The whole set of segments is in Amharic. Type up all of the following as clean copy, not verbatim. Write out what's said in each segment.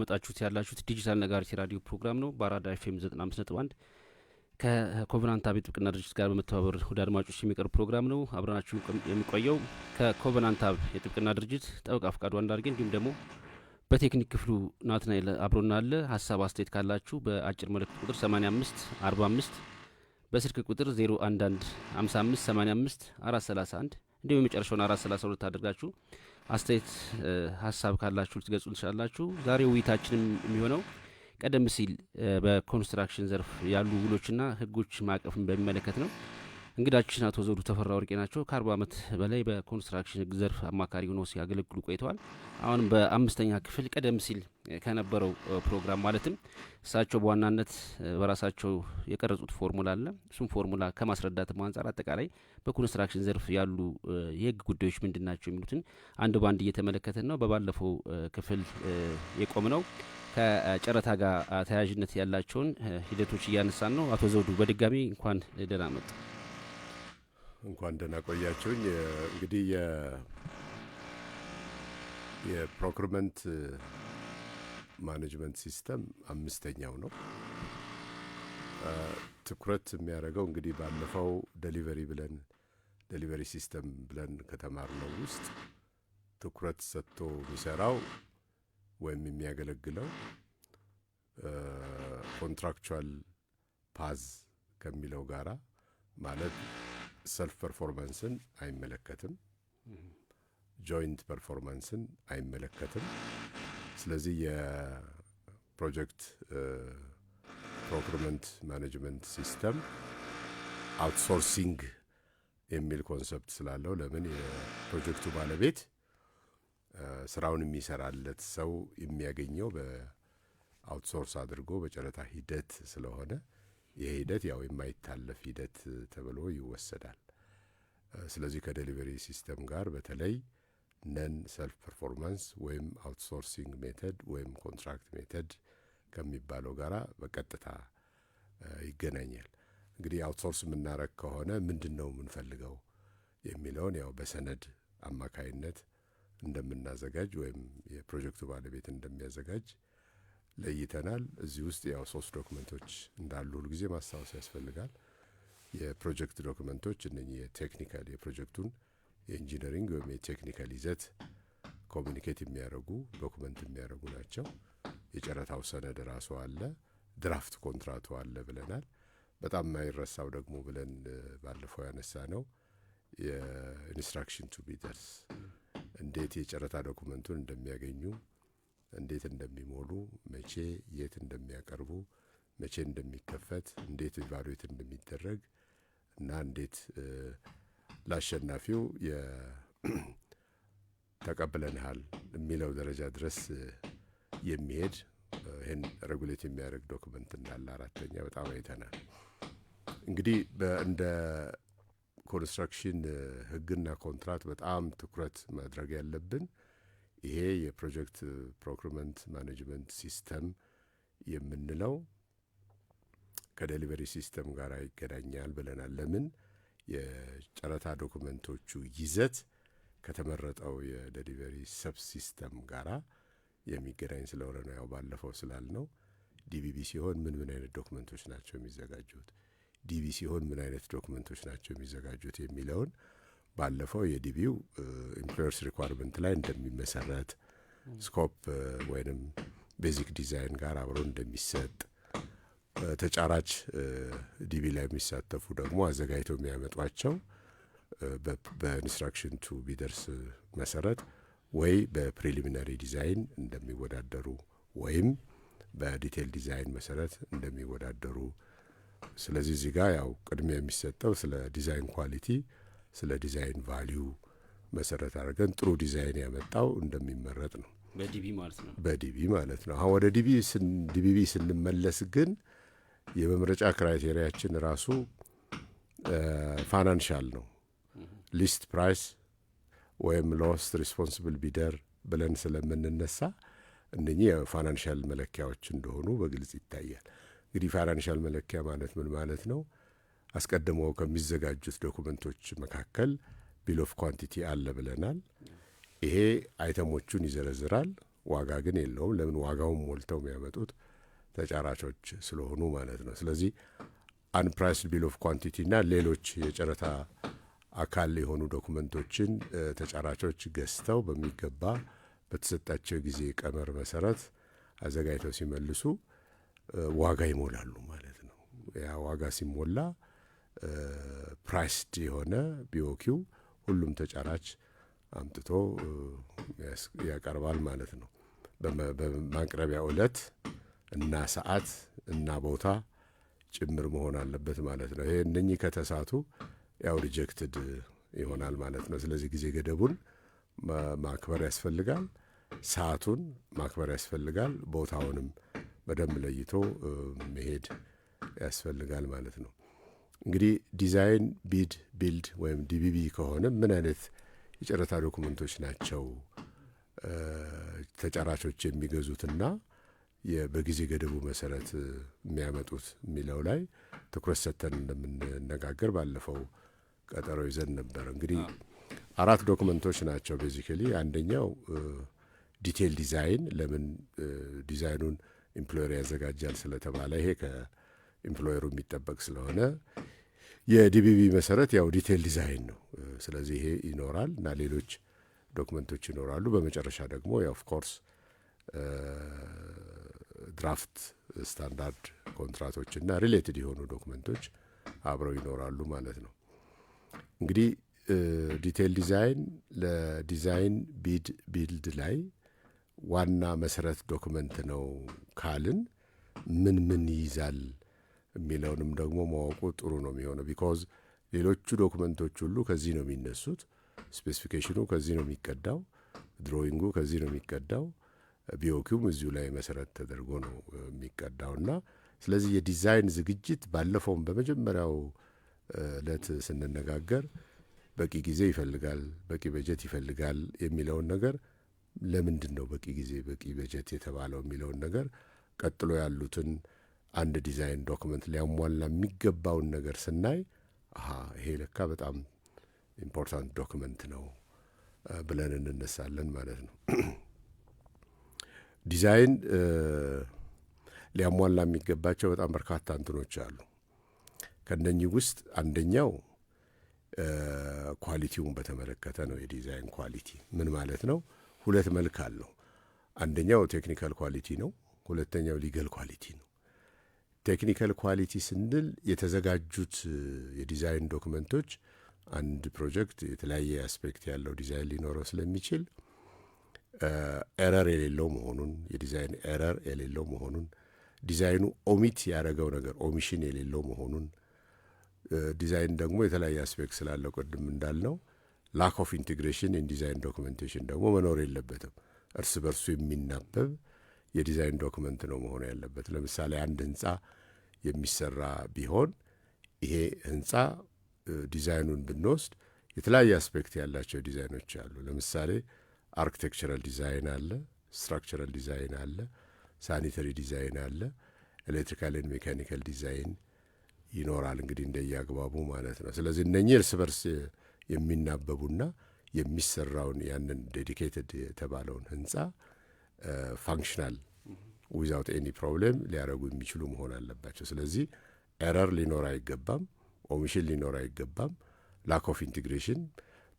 መጣችሁት ያላችሁት ዲጂታል ነጋሪት የራዲዮ ፕሮግራም ነው በአራዳ ኤፍኤም 95.1 ከኮቨናንት አቤት ጥብቅና ድርጅት ጋር በመተባበር ወደ አድማጮች የሚቀርብ ፕሮግራም ነው። አብረናችሁ የሚቆየው ከኮቨናንት የጥብቅና ድርጅት ጠበቃ ፍቃዱ አንዳርጌ እንዲሁም ደግሞ በቴክኒክ ክፍሉ ናትናኤል አብሮና አለ። ሀሳብ አስተያየት ካላችሁ በአጭር መልእክት ቁጥር 85 45 በስልክ ቁጥር 011 55 85 431 እንዲሁም የመጨረሻውን 432 አድርጋችሁ አስተያየት ሀሳብ ካላችሁ ልትገልጹ ትችላላችሁ። ዛሬ ውይይታችንም የሚሆነው ቀደም ሲል በኮንስትራክሽን ዘርፍ ያሉ ውሎችና ህጎች ማዕቀፍን በሚመለከት ነው። እንግዳችን አቶ ዘውዱ ተፈራ ወርቄ ናቸው። ከ40 ዓመት በላይ በኮንስትራክሽን ህግ ዘርፍ አማካሪ ሆነው ሲያገለግሉ ቆይተዋል። አሁን በአምስተኛ ክፍል ቀደም ሲል ከነበረው ፕሮግራም ማለትም እሳቸው በዋናነት በራሳቸው የቀረጹት ፎርሙላ አለ። እሱም ፎርሙላ ከማስረዳትም አንጻር አጠቃላይ በኮንስትራክሽን ዘርፍ ያሉ የህግ ጉዳዮች ምንድን ናቸው የሚሉትን አንድ ባንድ እየተመለከትን ነው። በባለፈው ክፍል የቆም ነው ከጨረታ ጋር ተያያዥነት ያላቸውን ሂደቶች እያነሳን ነው። አቶ ዘውዱ በድጋሚ እንኳን ደህና መጡ። እንኳን ደህና ቆያችሁኝ። እንግዲህ የፕሮክርመንት ማኔጅመንት ሲስተም አምስተኛው ነው። ትኩረት የሚያደርገው እንግዲህ ባለፈው ዴሊቨሪ ሲስተም ብለን ከተማርነው ውስጥ ትኩረት ሰጥቶ የሚሰራው ወይም የሚያገለግለው ኮንትራክቹዋል ፓዝ ከሚለው ጋራ ማለት ሰልፍ ፐርፎርማንስን አይመለከትም፣ ጆይንት ፐርፎርማንስን አይመለከትም። ስለዚህ የፕሮጀክት ፕሮክርመንት ማኔጅመንት ሲስተም አውትሶርሲንግ የሚል ኮንሰፕት ስላለው ለምን የፕሮጀክቱ ባለቤት ስራውን የሚሰራለት ሰው የሚያገኘው በአውትሶርስ አድርጎ በጨረታ ሂደት ስለሆነ ይህ ሂደት ያው የማይታለፍ ሂደት ተብሎ ይወሰዳል። ስለዚህ ከዴሊቨሪ ሲስተም ጋር በተለይ ነን ሰልፍ ፐርፎርማንስ ወይም አውትሶርሲንግ ሜተድ ወይም ኮንትራክት ሜተድ ከሚባለው ጋራ በቀጥታ ይገናኛል። እንግዲህ አውትሶርስ የምናረግ ከሆነ ምንድን ነው የምንፈልገው የሚለውን ያው በሰነድ አማካይነት እንደምናዘጋጅ ወይም የፕሮጀክቱ ባለቤት እንደሚያዘጋጅ ለይተናል። እዚህ ውስጥ ያው 3 ዶክመንቶች እንዳሉ ሁሉ ጊዜ ማስታወስ ያስፈልጋል። የፕሮጀክት ዶክመንቶች እነኚህ የቴክኒካል የፕሮጀክቱን የኢንጂነሪንግ ወይም የቴክኒካል ይዘት ኮሚኒኬት የሚያደርጉ ዶክመንት የሚያደርጉ ናቸው። የጨረታው ሰነድ ራሱ አለ፣ ድራፍት ኮንትራቱ አለ ብለናል። በጣም የማይረሳው ደግሞ ብለን ባለፈው ያነሳ ነው የኢንስትራክሽን ቱ ቢደርስ እንዴት የጨረታ ዶክመንቱን እንደሚያገኙ፣ እንዴት እንደሚሞሉ፣ መቼ የት እንደሚያቀርቡ፣ መቼ እንደሚከፈት፣ እንዴት ኢቫሉዌት እንደሚደረግ እና እንዴት ለአሸናፊው ተቀብለንሃል የሚለው ደረጃ ድረስ የሚሄድ ይህን ሬጉሌት የሚያደርግ ዶክመንት እንዳለ አራተኛ በጣም አይተናል። እንግዲህ እንደ ኮንስትራክሽን ህግና ኮንትራት በጣም ትኩረት ማድረግ ያለብን ይሄ የፕሮጀክት ፕሮክርመንት ማኔጅመንት ሲስተም የምንለው ከዴሊቨሪ ሲስተም ጋር ይገናኛል ብለናል። ለምን? የጨረታ ዶክመንቶቹ ይዘት ከተመረጠው የዴሊቨሪ ሰብ ሲስተም ጋራ የሚገናኝ ስለሆነ ነው። ያው ባለፈው ስላልነው ዲቢቢ ሲሆን ምን አይነት ዶክመንቶች ናቸው የሚዘጋጁት፣ ዲቢ ሲሆን ምን አይነት ዶክመንቶች ናቸው የሚዘጋጁት የሚለውን ባለፈው የዲቢው ኢምፕሎየርስ ሪኳርመንት ላይ እንደሚመሰረት ስኮፕ ወይንም ቤዚክ ዲዛይን ጋር አብሮ እንደሚሰጥ ተጫራች ዲቢ ላይ የሚሳተፉ ደግሞ አዘጋጅተው የሚያመጧቸው በኢንስትራክሽን ቱ ቢደርስ መሰረት ወይ በፕሪሊሚናሪ ዲዛይን እንደሚወዳደሩ ወይም በዲቴል ዲዛይን መሰረት እንደሚወዳደሩ። ስለዚህ እዚህ ጋር ያው ቅድሚያ የሚሰጠው ስለ ዲዛይን ኳሊቲ፣ ስለ ዲዛይን ቫሊዩ መሰረት አድርገን ጥሩ ዲዛይን ያመጣው እንደሚመረጥ ነው። በዲቢ ማለት ነው። አሁን ወደ ዲቢቢ ስንመለስ ግን የመምረጫ ክራይቴሪያችን ራሱ ፋይናንሻል ነው። ሊስት ፕራይስ ወይም ሎስት ሪስፖንሲብል ቢደር ብለን ስለምንነሳ እነኚህ የፋይናንሻል መለኪያዎች እንደሆኑ በግልጽ ይታያል። እንግዲህ ፋይናንሻል መለኪያ ማለት ምን ማለት ነው? አስቀድመው ከሚዘጋጁት ዶኩመንቶች መካከል ቢል ኦፍ ኳንቲቲ አለ ብለናል። ይሄ አይተሞቹን ይዘረዝራል። ዋጋ ግን የለውም። ለምን? ዋጋውን ሞልተው የሚያመጡት ተጫራቾች ስለሆኑ ማለት ነው። ስለዚህ አንፕራይስድ ቢል ኦፍ ኳንቲቲ እና ሌሎች የጨረታ አካል የሆኑ ዶኩመንቶችን ተጫራቾች ገዝተው በሚገባ በተሰጣቸው ጊዜ ቀመር መሰረት አዘጋጅተው ሲመልሱ ዋጋ ይሞላሉ ማለት ነው። ያ ዋጋ ሲሞላ ፕራይስድ የሆነ ቢኦኪው ሁሉም ተጫራች አምጥቶ ያቀርባል ማለት ነው። በማቅረቢያ ዕለት እና ሰዓት እና ቦታ ጭምር መሆን አለበት ማለት ነው። ይሄ እነኚህ ከተሳቱ ያው ሪጀክትድ ይሆናል ማለት ነው። ስለዚህ ጊዜ ገደቡን ማክበር ያስፈልጋል፣ ሰዓቱን ማክበር ያስፈልጋል፣ ቦታውንም በደንብ ለይቶ መሄድ ያስፈልጋል ማለት ነው። እንግዲህ ዲዛይን ቢድ ቢልድ ወይም ዲቢቢ ከሆነ ምን አይነት የጨረታ ዶኩመንቶች ናቸው ተጫራቾች የሚገዙትና በጊዜ ገደቡ መሰረት የሚያመጡት የሚለው ላይ ትኩረት ሰጥተን እንደምንነጋገር ባለፈው ቀጠሮ ይዘን ነበር። እንግዲህ 4 ዶክመንቶች ናቸው ቤዚካሊ። አንደኛው ዲቴይል ዲዛይን፣ ለምን ዲዛይኑን ኢምፕሎየር ያዘጋጃል ስለተባለ ይሄ ከኢምፕሎየሩ የሚጠበቅ ስለሆነ የዲቢቢ መሰረት ያው ዲቴይል ዲዛይን ነው። ስለዚህ ይሄ ይኖራል እና ሌሎች ዶክመንቶች ይኖራሉ። በመጨረሻ ደግሞ ያው ኦፍ ኮርስ ድራፍት ስታንዳርድ ኮንትራቶች እና ሪሌትድ የሆኑ ዶክመንቶች አብረው ይኖራሉ ማለት ነው። እንግዲህ ዲቴይል ዲዛይን ለዲዛይን ቢልድ ላይ ዋና መሰረት ዶክመንት ነው ካልን ምን ይይዛል የሚለውንም ደግሞ ማወቁ ጥሩ ነው የሚሆነው። ቢኮዝ ሌሎቹ ዶክመንቶች ሁሉ ከዚህ ነው የሚነሱት። ስፔሲፊኬሽኑ ከዚህ ነው የሚቀዳው፣ ድሮይንጉ ከዚህ ነው የሚቀዳው፣ ቢኦኪውም እዚሁ ላይ መሰረት ተደርጎ ነው የሚቀዳው እና ስለዚህ የዲዛይን ዝግጅት ባለፈውም በመጀመሪያው ዕለት ስንነጋገር በቂ ጊዜ ይፈልጋል፣ በቂ በጀት ይፈልጋል የሚለውን ነገር ለምንድን ነው በቂ ጊዜ በቂ በጀት የተባለው የሚለውን ነገር ቀጥሎ ያሉትን አንድ ዲዛይን ዶክመንት ሊያሟላ የሚገባውን ነገር ስናይ ይሄ ለካ በጣም ኢምፖርታንት ዶክመንት ነው ብለን እንነሳለን ማለት ነው። ዲዛይን ሊያሟላ የሚገባቸው በጣም በርካታ እንትኖች አሉ። ከእነኚህ ውስጥ አንደኛው ኳሊቲውን በተመለከተ ነው። የዲዛይን ኳሊቲ ምን ማለት ነው? 2 መልክ አለው። አንደኛው ቴክኒካል ኳሊቲ ነው፣ ሁለተኛው ሊገል ኳሊቲ ነው። ቴክኒካል ኳሊቲ ስንል የተዘጋጁት የዲዛይን ዶክመንቶች አንድ ፕሮጀክት የተለያየ አስፔክት ያለው ዲዛይን ሊኖረው ስለሚችል ኤረር የሌለው መሆኑን፣ የዲዛይን ኤረር የሌለው መሆኑን፣ ዲዛይኑ ኦሚት ያደረገው ነገር ኦሚሽን የሌለው መሆኑን፣ ዲዛይን ደግሞ የተለያየ አስፔክት ስላለው ቅድም እንዳልነው ላክ ኦፍ ኢንቴግሬሽን ኢን ዲዛይን ዶክመንቴሽን ደግሞ መኖር የለበትም። እርስ በርሱ የሚናበብ የዲዛይን ዶክመንት ነው መሆን ያለበት። ለምሳሌ አንድ ህንፃ የሚሰራ ቢሆን ይሄ ህንፃ ዲዛይኑን ብንወስድ የተለያየ አስፔክት ያላቸው ዲዛይኖች አሉ። ለምሳሌ አርኪቴክቸራል ዲዛይን አለ፣ ስትራክቸራል ዲዛይን አለ፣ ሳኒተሪ ዲዛይን አለ፣ ኤሌክትሪካል ኤንድ ሜካኒካል ዲዛይን ይኖራል። እንግዲህ እንደየአግባቡ ማለት ነው። ስለዚህ እነኚህ እርስ በርስ የሚናበቡና የሚሰራውን ያንን ዴዲኬትድ የተባለውን ህንፃ ፋንክሽናል ዊዛውት ኤኒ ፕሮብሌም ሊያደርጉ የሚችሉ መሆን አለባቸው። ስለዚህ ኤረር ሊኖር አይገባም፣ ኦሚሽን ሊኖር አይገባም። ላክ ኦፍ ኢንቴግሬሽን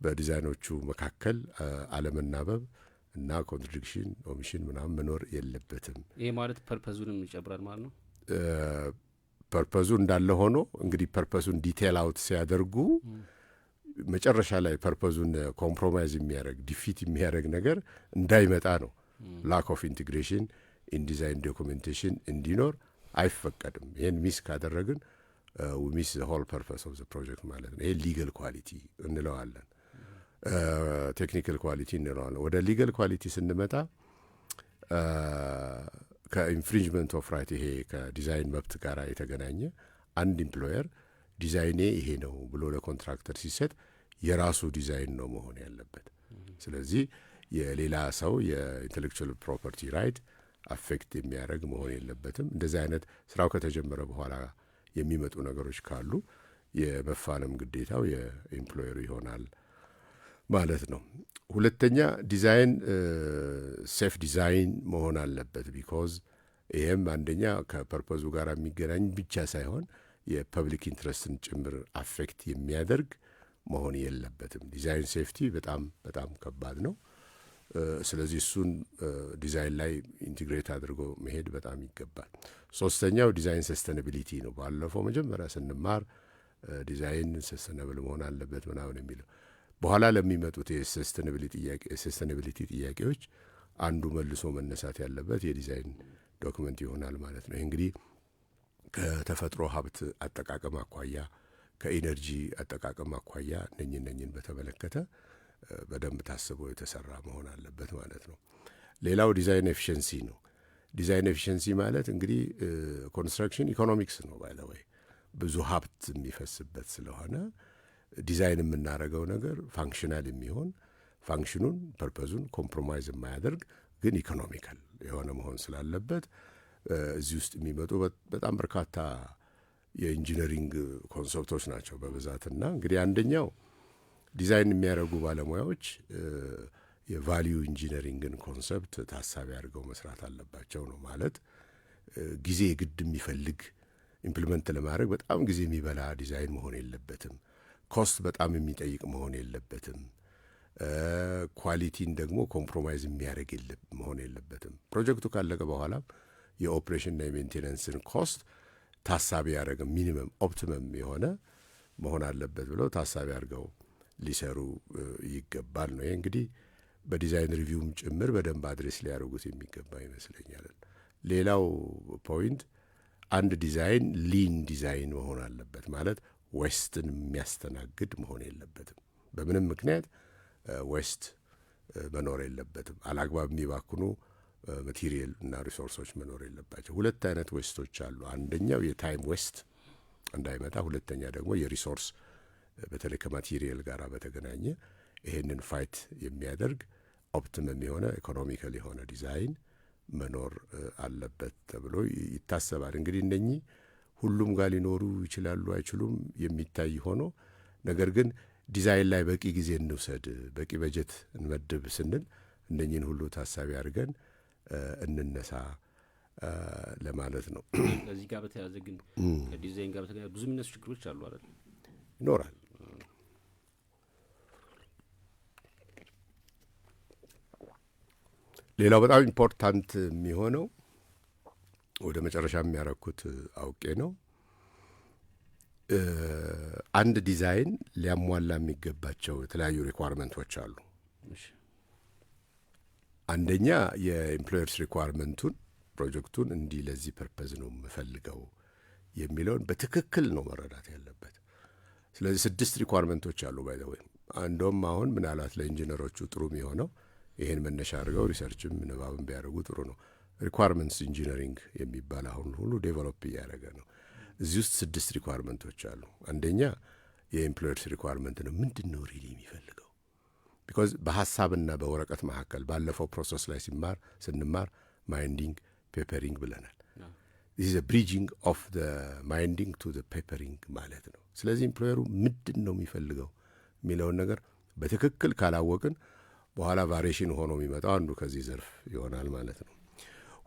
በዲዛይኖቹ መካከል አለመናበብ እና ኮንትራዲክሽን ኦሚሽን ምናምን መኖር የለበትም። ይሄ ማለት ፐርፐዙንም ይጨምራል ማለት ነው። ፐርፐዙ እንዳለ ሆኖ እንግዲህ ፐርፐዙን ዲቴል አውት ሲያደርጉ መጨረሻ ላይ ፐርፐዙን ኮምፕሮማይዝ የሚያደርግ ዲፊት የሚያደርግ ነገር እንዳይመጣ ነው። ላክ ኦፍ ኢንቴግሬሽን ኢን ዲዛይን ዶኩሜንቴሽን እንዲኖር አይፈቀድም። ይህን ሚስ ካደረግን ሚስ ዘ ሆል ፐርፐስ ኦፍ ዘ ፕሮጀክት ማለት ነው። ይሄ ሊጋል ኳሊቲ እንለዋለን፣ ቴክኒካል ኳሊቲ እንለዋለን። ወደ ሊጋል ኳሊቲ ስንመጣ ከኢንፍሪንጅመንት ኦፍ ራይት ይሄ ከዲዛይን መብት ጋር የተገናኘ አንድ ኢምፕሎየር ዲዛይኔ ይሄ ነው ብሎ ለኮንትራክተር ሲሰጥ የራሱ ዲዛይን ነው መሆን ያለበት። ስለዚህ የሌላ ሰው የኢንቴሌክቹዋል ፕሮፐርቲ ራይት አፌክት የሚያደርግ መሆን የለበትም። እንደዚህ አይነት ስራው ከተጀመረ በኋላ የሚመጡ ነገሮች ካሉ የመፋለም ግዴታው የኢምፕሎየሩ ይሆናል ማለት ነው። ሁለተኛ ዲዛይን ሴፍ ዲዛይን መሆን አለበት። ቢኮዝ ይህም አንደኛ ከፐርፖዙ ጋር የሚገናኝ ብቻ ሳይሆን የፐብሊክ ኢንትረስትን ጭምር አፌክት የሚያደርግ መሆን የለበትም። ዲዛይን ሴፍቲ በጣም በጣም ከባድ ነው። ስለዚህ እሱን ዲዛይን ላይ ኢንቲግሬት አድርጎ መሄድ በጣም ይገባል። ሶስተኛው ዲዛይን ሰስተናቢሊቲ ነው። ባለፈው መጀመሪያ ስንማር ዲዛይን ሰስተናብል መሆን አለበት ምናምን የሚለው በኋላ ለሚመጡት የሰስተናቢሊቲ ጥያቄዎች አንዱ መልሶ መነሳት ያለበት የዲዛይን ዶክመንት ይሆናል ማለት ነው። ይህ እንግዲህ ከተፈጥሮ ሀብት አጠቃቀም አኳያ፣ ከኢነርጂ አጠቃቀም አኳያ እነኝን በተመለከተ በደንብ ታስቦ የተሰራ መሆን አለበት ማለት ነው። ሌላው ዲዛይን ኤፊሽንሲ ነው። ዲዛይን ኤፊሽንሲ ማለት እንግዲህ ኮንስትራክሽን ኢኮኖሚክስ ነው። ባይ ዘ ወይ ብዙ ሀብት የሚፈስበት ስለሆነ ዲዛይን የምናደርገው ነገር ፋንክሽናል የሚሆን ፋንክሽኑን ፐርፐዙን ኮምፕሮማይዝ የማያደርግ ግን ኢኮኖሚካል የሆነ መሆን ስላለበት እዚህ ውስጥ የሚመጡ በጣም በርካታ የኢንጂነሪንግ ኮንሰፕቶች ናቸው በብዛትና እንግዲህ አንደኛው ዲዛይን የሚያደርጉ ባለሙያዎች የቫሊዩ ኢንጂነሪንግን ኮንሰፕት ታሳቢ አድርገው መስራት አለባቸው ነው። ማለት ጊዜ ግድ የሚፈልግ ኢምፕሊመንት ለማድረግ በጣም ጊዜ የሚበላ ዲዛይን መሆን የለበትም። ኮስት በጣም የሚጠይቅ መሆን የለበትም። ኳሊቲን ደግሞ ኮምፕሮማይዝ የሚያደርግ መሆን የለበትም። ፕሮጀክቱ ካለቀ በኋላም የኦፕሬሽንና የሜንቴናንስን ኮስት ታሳቢ ያደረገ ሚኒመም ኦፕቲመም የሆነ መሆን አለበት ብለው ታሳቢ አድርገው ሊሰሩ ይገባል ነው። ይህ እንግዲህ በዲዛይን ሪቪውም ጭምር በደንብ አድሬስ ሊያደርጉት የሚገባ ይመስለኛል። ሌላው ፖይንት አንድ ዲዛይን ሊን ዲዛይን መሆን አለበት። ማለት ዌስትን የሚያስተናግድ መሆን የለበትም። በምንም ምክንያት ዌስት መኖር የለበትም። አላግባብ የሚባክኑ ማቴሪያል እና ሪሶርሶች መኖር የለባቸው። ሁለት አይነት ዌስቶች አሉ። አንደኛው የታይም ዌስት እንዳይመጣ፣ ሁለተኛ ደግሞ የሪሶርስ በተለይ ከማቴሪያል ጋር በተገናኘ ይሄንን ፋይት የሚያደርግ ኦፕቲመም የሆነ ኢኮኖሚካል የሆነ ዲዛይን መኖር አለበት ተብሎ ይታሰባል። እንግዲህ እነኚህ ሁሉም ጋር ሊኖሩ ይችላሉ አይችሉም የሚታይ ሆኖ፣ ነገር ግን ዲዛይን ላይ በቂ ጊዜ እንውሰድ፣ በቂ በጀት እንመድብ ስንል እነኚህን ሁሉ ታሳቢ አድርገን እንነሳ ለማለት ነው። ከዚህ ጋር በተያያዘ ግን ከዲዛይን ጋር በተያያዘ ብዙ የሚነሱ ችግሮች አሉ አይደል? ይኖራል። ሌላው በጣም ኢምፖርታንት የሚሆነው ወደ መጨረሻ የሚያረኩት አውቄ ነው፣ አንድ ዲዛይን ሊያሟላ የሚገባቸው የተለያዩ ሪኳርመንቶች አሉ። አንደኛ የኤምፕሎየርስ ሪኳርመንቱን ፕሮጀክቱን እንዲህ ለዚህ ፐርፐዝ ነው የምፈልገው የሚለውን በትክክል ነው መረዳት ያለበት። ስለዚህ 6 ሪኳርመንቶች አሉ ባይ ዘ ወይ። አንዶም አሁን ምናልባት ለኢንጂነሮቹ ጥሩ የሚሆነው ይሄን መነሻ አድርገው ሪሰርችም ንባብም ቢያደርጉ ጥሩ ነው። ሪኳርመንትስ ኢንጂነሪንግ የሚባል አሁን ሁሉ ዴቨሎፕ እያደረገ ነው። እዚህ ውስጥ 6 ሪኳርመንቶች አሉ። አንደኛ የኤምፕሎየርስ ሪኳርመንት ነው። ምንድን ነው ሪሊ የሚፈልገው? ቢኮዝ በሀሳብና በወረቀት መካከል ባለፈው ፕሮሰስ ላይ ስንማር ማይንዲንግ ፔፐሪንግ ብለናል። ዚስ ብሪጂንግ ኦፍ ማይንዲንግ ቱ ፔፐሪንግ ማለት ነው። ስለዚህ ኤምፕሎየሩ ምንድን ነው የሚፈልገው የሚለውን ነገር በትክክል ካላወቅን በኋላ ቫሪዬሽን ሆኖ የሚመጣው አንዱ ከዚህ ዘርፍ ይሆናል ማለት ነው።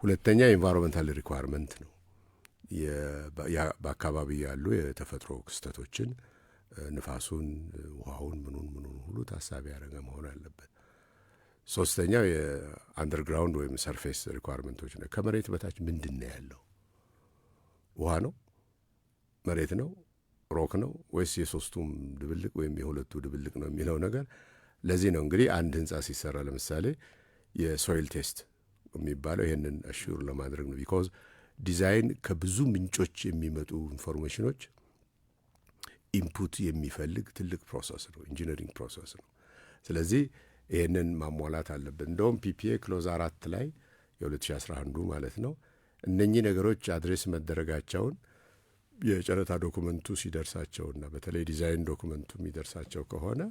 ሁለተኛ የኢንቫይሮንመንታል ሪኳርመንት ነው። በአካባቢ ያሉ የተፈጥሮ ክስተቶችን ንፋሱን፣ ውሃውን፣ ምኑን ሁሉ ታሳቢ ያደረገ መሆን አለበት። ሶስተኛው የአንደርግራውንድ ወይም ሰርፌስ ሪኳርመንቶች ነው። ከመሬት በታች ምንድን ነው ያለው? ውሃ ነው? መሬት ነው? ሮክ ነው? ወይስ የሶስቱም ድብልቅ ወይም የሁለቱ ድብልቅ ነው የሚለው ነገር። ለዚህ ነው እንግዲህ አንድ ህንጻ ሲሰራ ለምሳሌ የሶይል ቴስት የሚባለው ይሄንን አሹር ለማድረግ ነው። ቢኮዝ ዲዛይን ከብዙ ምንጮች የሚመጡ ኢንፎርሜሽኖች ኢንፑት የሚፈልግ ትልቅ ፕሮሰስ ነው፣ ኢንጂነሪንግ ፕሮሰስ ነው። ስለዚህ ይህንን ማሟላት አለብን። እንደውም ፒፒኤ ክሎዝ 4 ላይ የ2011 ማለት ነው እነኚህ ነገሮች አድሬስ መደረጋቸውን የጨረታ ዶኩመንቱ ሲደርሳቸውና በተለይ ዲዛይን ዶኩመንቱ የሚደርሳቸው ከሆነ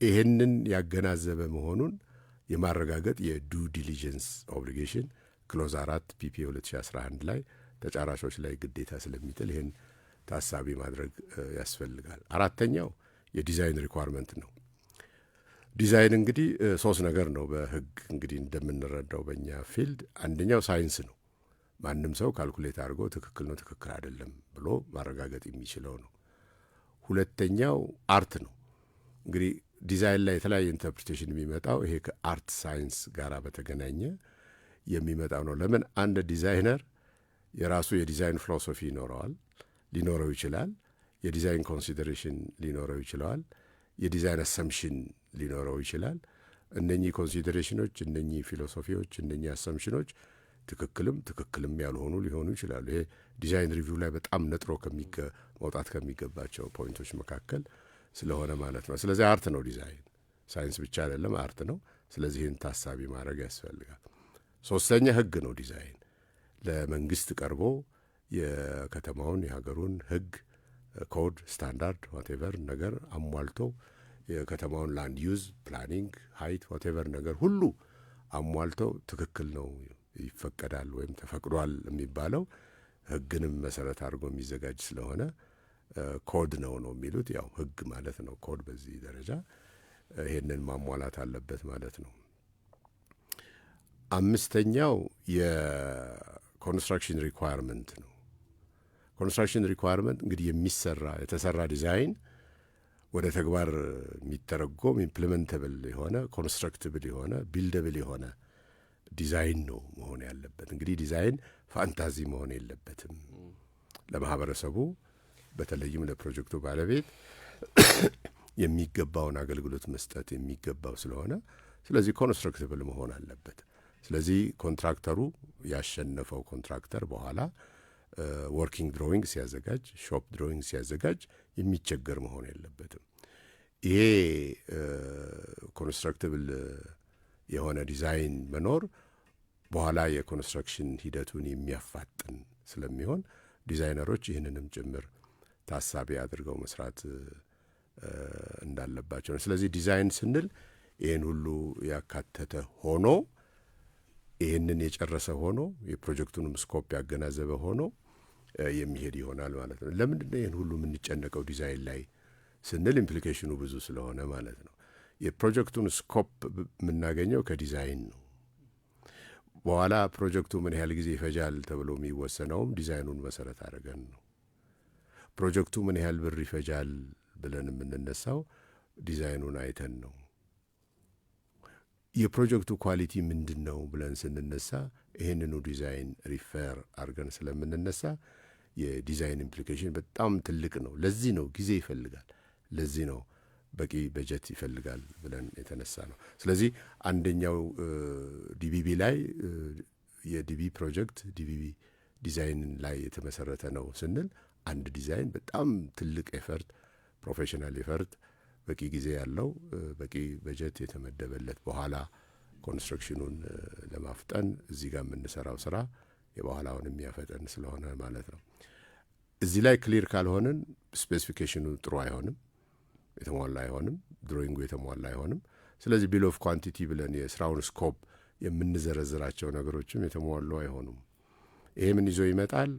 ይህንን ያገናዘበ መሆኑን የማረጋገጥ የዱ ዲሊጀንስ ኦብሊጌሽን ክሎዝ 4 ፒፒኤ 2011 ላይ ተጫራቾች ላይ ግዴታ ስለሚጥል ይህን ታሳቢ ማድረግ ያስፈልጋል። አራተኛው የዲዛይን ሪኳርመንት ነው። ዲዛይን እንግዲህ ሶስት ነገር ነው በህግ እንግዲህ እንደምንረዳው በእኛ ፊልድ። አንደኛው ሳይንስ ነው። ማንም ሰው ካልኩሌት አድርጎ ትክክል ነው ትክክል አይደለም ብሎ ማረጋገጥ የሚችለው ነው። ሁለተኛው አርት ነው። እንግዲህ ዲዛይን ላይ የተለያየ ኢንተርፕሪቴሽን የሚመጣው ይሄ ከአርት ሳይንስ ጋር በተገናኘ የሚመጣው ነው። ለምን አንድ ዲዛይነር የራሱ የዲዛይን ፊሎሶፊ ሊኖረው ይችላል። የዲዛይን ኮንሲደሬሽን ሊኖረው ይችላል። የዲዛይን አሰምሽን ሊኖረው ይችላል። እነኚህ ኮንሲደሬሽኖች፣ እነኚህ ፊሎሶፊዎች፣ እነኚህ አሰምሽኖች ትክክልም ያልሆኑ ሊሆኑ ይችላሉ። ይሄ ዲዛይን ሪቪው ላይ በጣም ነጥሮ መውጣት ከሚገባቸው ፖይንቶች መካከል ስለሆነ ማለት ነው። ስለዚህ አርት ነው ዲዛይን፣ ሳይንስ ብቻ አይደለም፣ አርት ነው። ስለዚህ ይህን ታሳቢ ማድረግ ያስፈልጋል። ሶስተኛ ህግ ነው ዲዛይን። ለመንግስት ቀርቦ የከተማውን የሀገሩን ህግ፣ ኮድ፣ ስታንዳርድ ዋቴቨር ነገር አሟልቶ የከተማውን ላንድ ዩዝ ፕላኒንግ፣ ሃይት ዋቴቨር ነገር ሁሉ አሟልቶ ትክክል ነው ይፈቀዳል ወይም ተፈቅዷል የሚባለው ህግንም መሰረት አድርጎ የሚዘጋጅ ስለሆነ ኮድ ነው የሚሉት። ያው ህግ ማለት ነው ኮድ። በዚህ ደረጃ ይሄንን ማሟላት አለበት ማለት ነው። አምስተኛው የኮንስትራክሽን ሪኳየርመንት ነው። ኮንስትራክሽን ሪኳየርመንት እንግዲህ የተሰራ ዲዛይን ወደ ተግባር የሚተረጎም ኢምፕሊመንተብል የሆነ ኮንስትራክትብል የሆነ ቢልደብል የሆነ ዲዛይን ነው መሆን ያለበት። እንግዲህ ዲዛይን ፋንታዚ መሆን የለበትም። ለማህበረሰቡ በተለይም ለፕሮጀክቱ ባለቤት የሚገባውን አገልግሎት መስጠት የሚገባው ስለሆነ ስለዚህ ኮንስትራክትብል መሆን አለበት። ስለዚህ ኮንትራክተሩ ያሸነፈው ኮንትራክተር በኋላ ወርኪንግ ድሮዊንግ ሲያዘጋጅ፣ ሾፕ ድሮዊንግ ሲያዘጋጅ የሚቸገር መሆን የለበትም። ይሄ ኮንስትራክትብል የሆነ ዲዛይን መኖር በኋላ የኮንስትራክሽን ሂደቱን የሚያፋጥን ስለሚሆን ዲዛይነሮች ይህንንም ጭምር ታሳቢ አድርገው መስራት እንዳለባቸው ነው። ስለዚህ ዲዛይን ስንል ይህን ሁሉ ያካተተ ሆኖ ይህንን የጨረሰ ሆኖ የፕሮጀክቱንም ስኮፕ ያገናዘበ ሆኖ የሚሄድ ይሆናል ማለት ነው። ለምንድን ነው ይህን ሁሉ የምንጨነቀው ዲዛይን ላይ ስንል ኢምፕሊኬሽኑ ብዙ ስለሆነ ማለት ነው። የፕሮጀክቱን ስኮፕ የምናገኘው ከዲዛይን ነው። በኋላ ፕሮጀክቱ ምን ያህል ጊዜ ይፈጃል ተብሎ የሚወሰነውም ዲዛይኑን መሰረት አድርገን ነው። ፕሮጀክቱ ምን ያህል ብር ይፈጃል ብለን የምንነሳው ዲዛይኑን አይተን ነው። የፕሮጀክቱ ኳሊቲ ምንድን ነው ብለን ስንነሳ ይህንኑ ዲዛይን ሪፌር አድርገን ስለምንነሳ የዲዛይን ኢምፕሊኬሽን በጣም ትልቅ ነው። ለዚህ ነው ጊዜ ይፈልጋል፣ ለዚህ ነው በቂ በጀት ይፈልጋል ብለን የተነሳ ነው። ስለዚህ አንደኛው ዲቢቢ ላይ የዲቢ ፕሮጀክት ዲቢቢ ዲዛይን ላይ የተመሰረተ ነው ስንል አንድ ዲዛይን በጣም ትልቅ ኤፈርት፣ ፕሮፌሽናል ኤፈርት፣ በቂ ጊዜ ያለው በቂ በጀት የተመደበለት በኋላ ኮንስትራክሽኑን ለማፍጠን እዚህ ጋር የምንሰራው ስራ የበኋላውን የሚያፈጠን ስለሆነ ማለት ነው። እዚህ ላይ ክሊር ካልሆንን ስፔሲፊኬሽኑ ጥሩ አይሆንም፣ የተሟላ አይሆንም፣ ድሮይንጉ የተሟላ አይሆንም። ስለዚህ ቢል ኦፍ ኳንቲቲ ብለን የስራውን ስኮፕ የምንዘረዝራቸው ነገሮችም የተሟሉ አይሆኑም። ይሄ ምን ይዞ ይመጣል?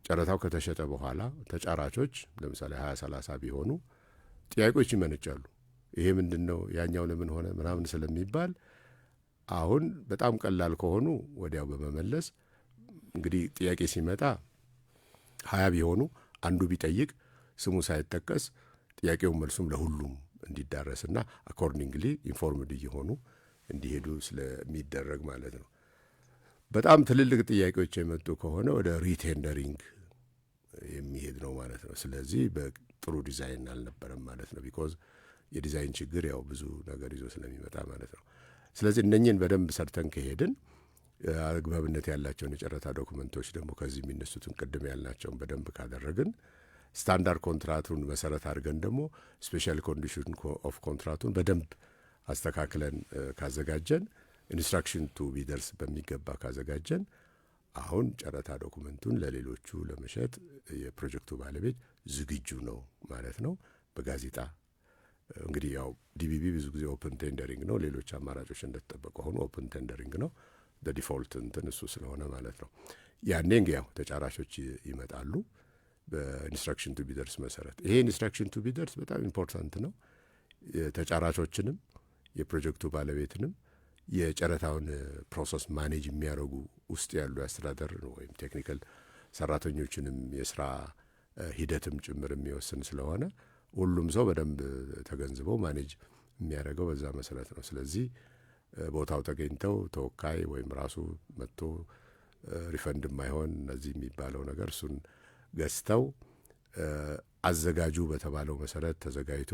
ጨረታው ከተሸጠ በኋላ ተጫራቾች ለምሳሌ 20-30 ቢሆኑ ጥያቄዎች ይመነጫሉ። ይሄ ምንድን ነው ያኛው ለምን ሆነ ምናምን ስለሚባል አሁን በጣም ቀላል ከሆኑ ወዲያው በመመለስ እንግዲህ ጥያቄ ሲመጣ 20 ቢሆኑ አንዱ ቢጠይቅ ስሙ ሳይጠቀስ ጥያቄውን መልሱም ለሁሉም እንዲዳረስና አኮርዲንግሊ ኢንፎርምድ እየሆኑ እንዲሄዱ ስለሚደረግ ማለት ነው። በጣም ትልልቅ ጥያቄዎች የመጡ ከሆነ ወደ ሪቴንደሪንግ የሚሄድ ነው ማለት ነው። ስለዚህ በጥሩ ዲዛይን አልነበረም ማለት ነው። ቢኮዝ የዲዛይን ችግር ያው ብዙ ነገር ይዞ ስለሚመጣ ማለት ነው። ስለዚህ እነኝህን በደንብ ሰርተን ከሄድን አግባብነት ያላቸውን የጨረታ ዶኩመንቶች ደግሞ ከዚህ የሚነሱትን ቅድም ያልናቸውን በደንብ ካደረግን ስታንዳርድ ኮንትራቱን መሰረት አድርገን ደግሞ ስፔሻል ኮንዲሽን ኦፍ ኮንትራቱን በደንብ አስተካክለን ካዘጋጀን ኢንስትራክሽን ቱ ቢደርስ በሚገባ ካዘጋጀን አሁን ጨረታ ዶኩመንቱን ለሌሎቹ ለመሸጥ የፕሮጀክቱ ባለቤት ዝግጁ ነው ማለት ነው። በጋዜጣ እንግዲህ ያው ዲቢቢ ብዙ ጊዜ ኦፕን ቴንደሪንግ ነው። ሌሎች አማራጮች እንደተጠበቀ ሆኑ ኦፕን ቴንደሪንግ ነው። በዲፎልት እንትን እሱ ስለሆነ ማለት ነው። ያኔ እንግዲህ ያው ተጫራቾች ይመጣሉ በኢንስትራክሽን ቱ ቢደርስ መሰረት። ይሄ ኢንስትራክሽን ቱ ቢደርስ በጣም ኢምፖርታንት ነው። ተጫራቾችንም የፕሮጀክቱ ባለቤትንም የጨረታውን ፕሮሰስ ማኔጅ የሚያደርጉ ውስጥ ያሉ የአስተዳደር ወይም ቴክኒካል ሰራተኞችንም የስራ ሂደትም ጭምር የሚወስን ስለሆነ ሁሉም ሰው በደንብ ተገንዝበው ማኔጅ የሚያደርገው በዛ መሰረት ነው። ስለዚህ ቦታው ተገኝተው ተወካይ ወይም ራሱ መጥቶ ሪፈንድ የማይሆን እነዚህ የሚባለው ነገር እሱን ገዝተው አዘጋጁ በተባለው መሰረት ተዘጋጅቶ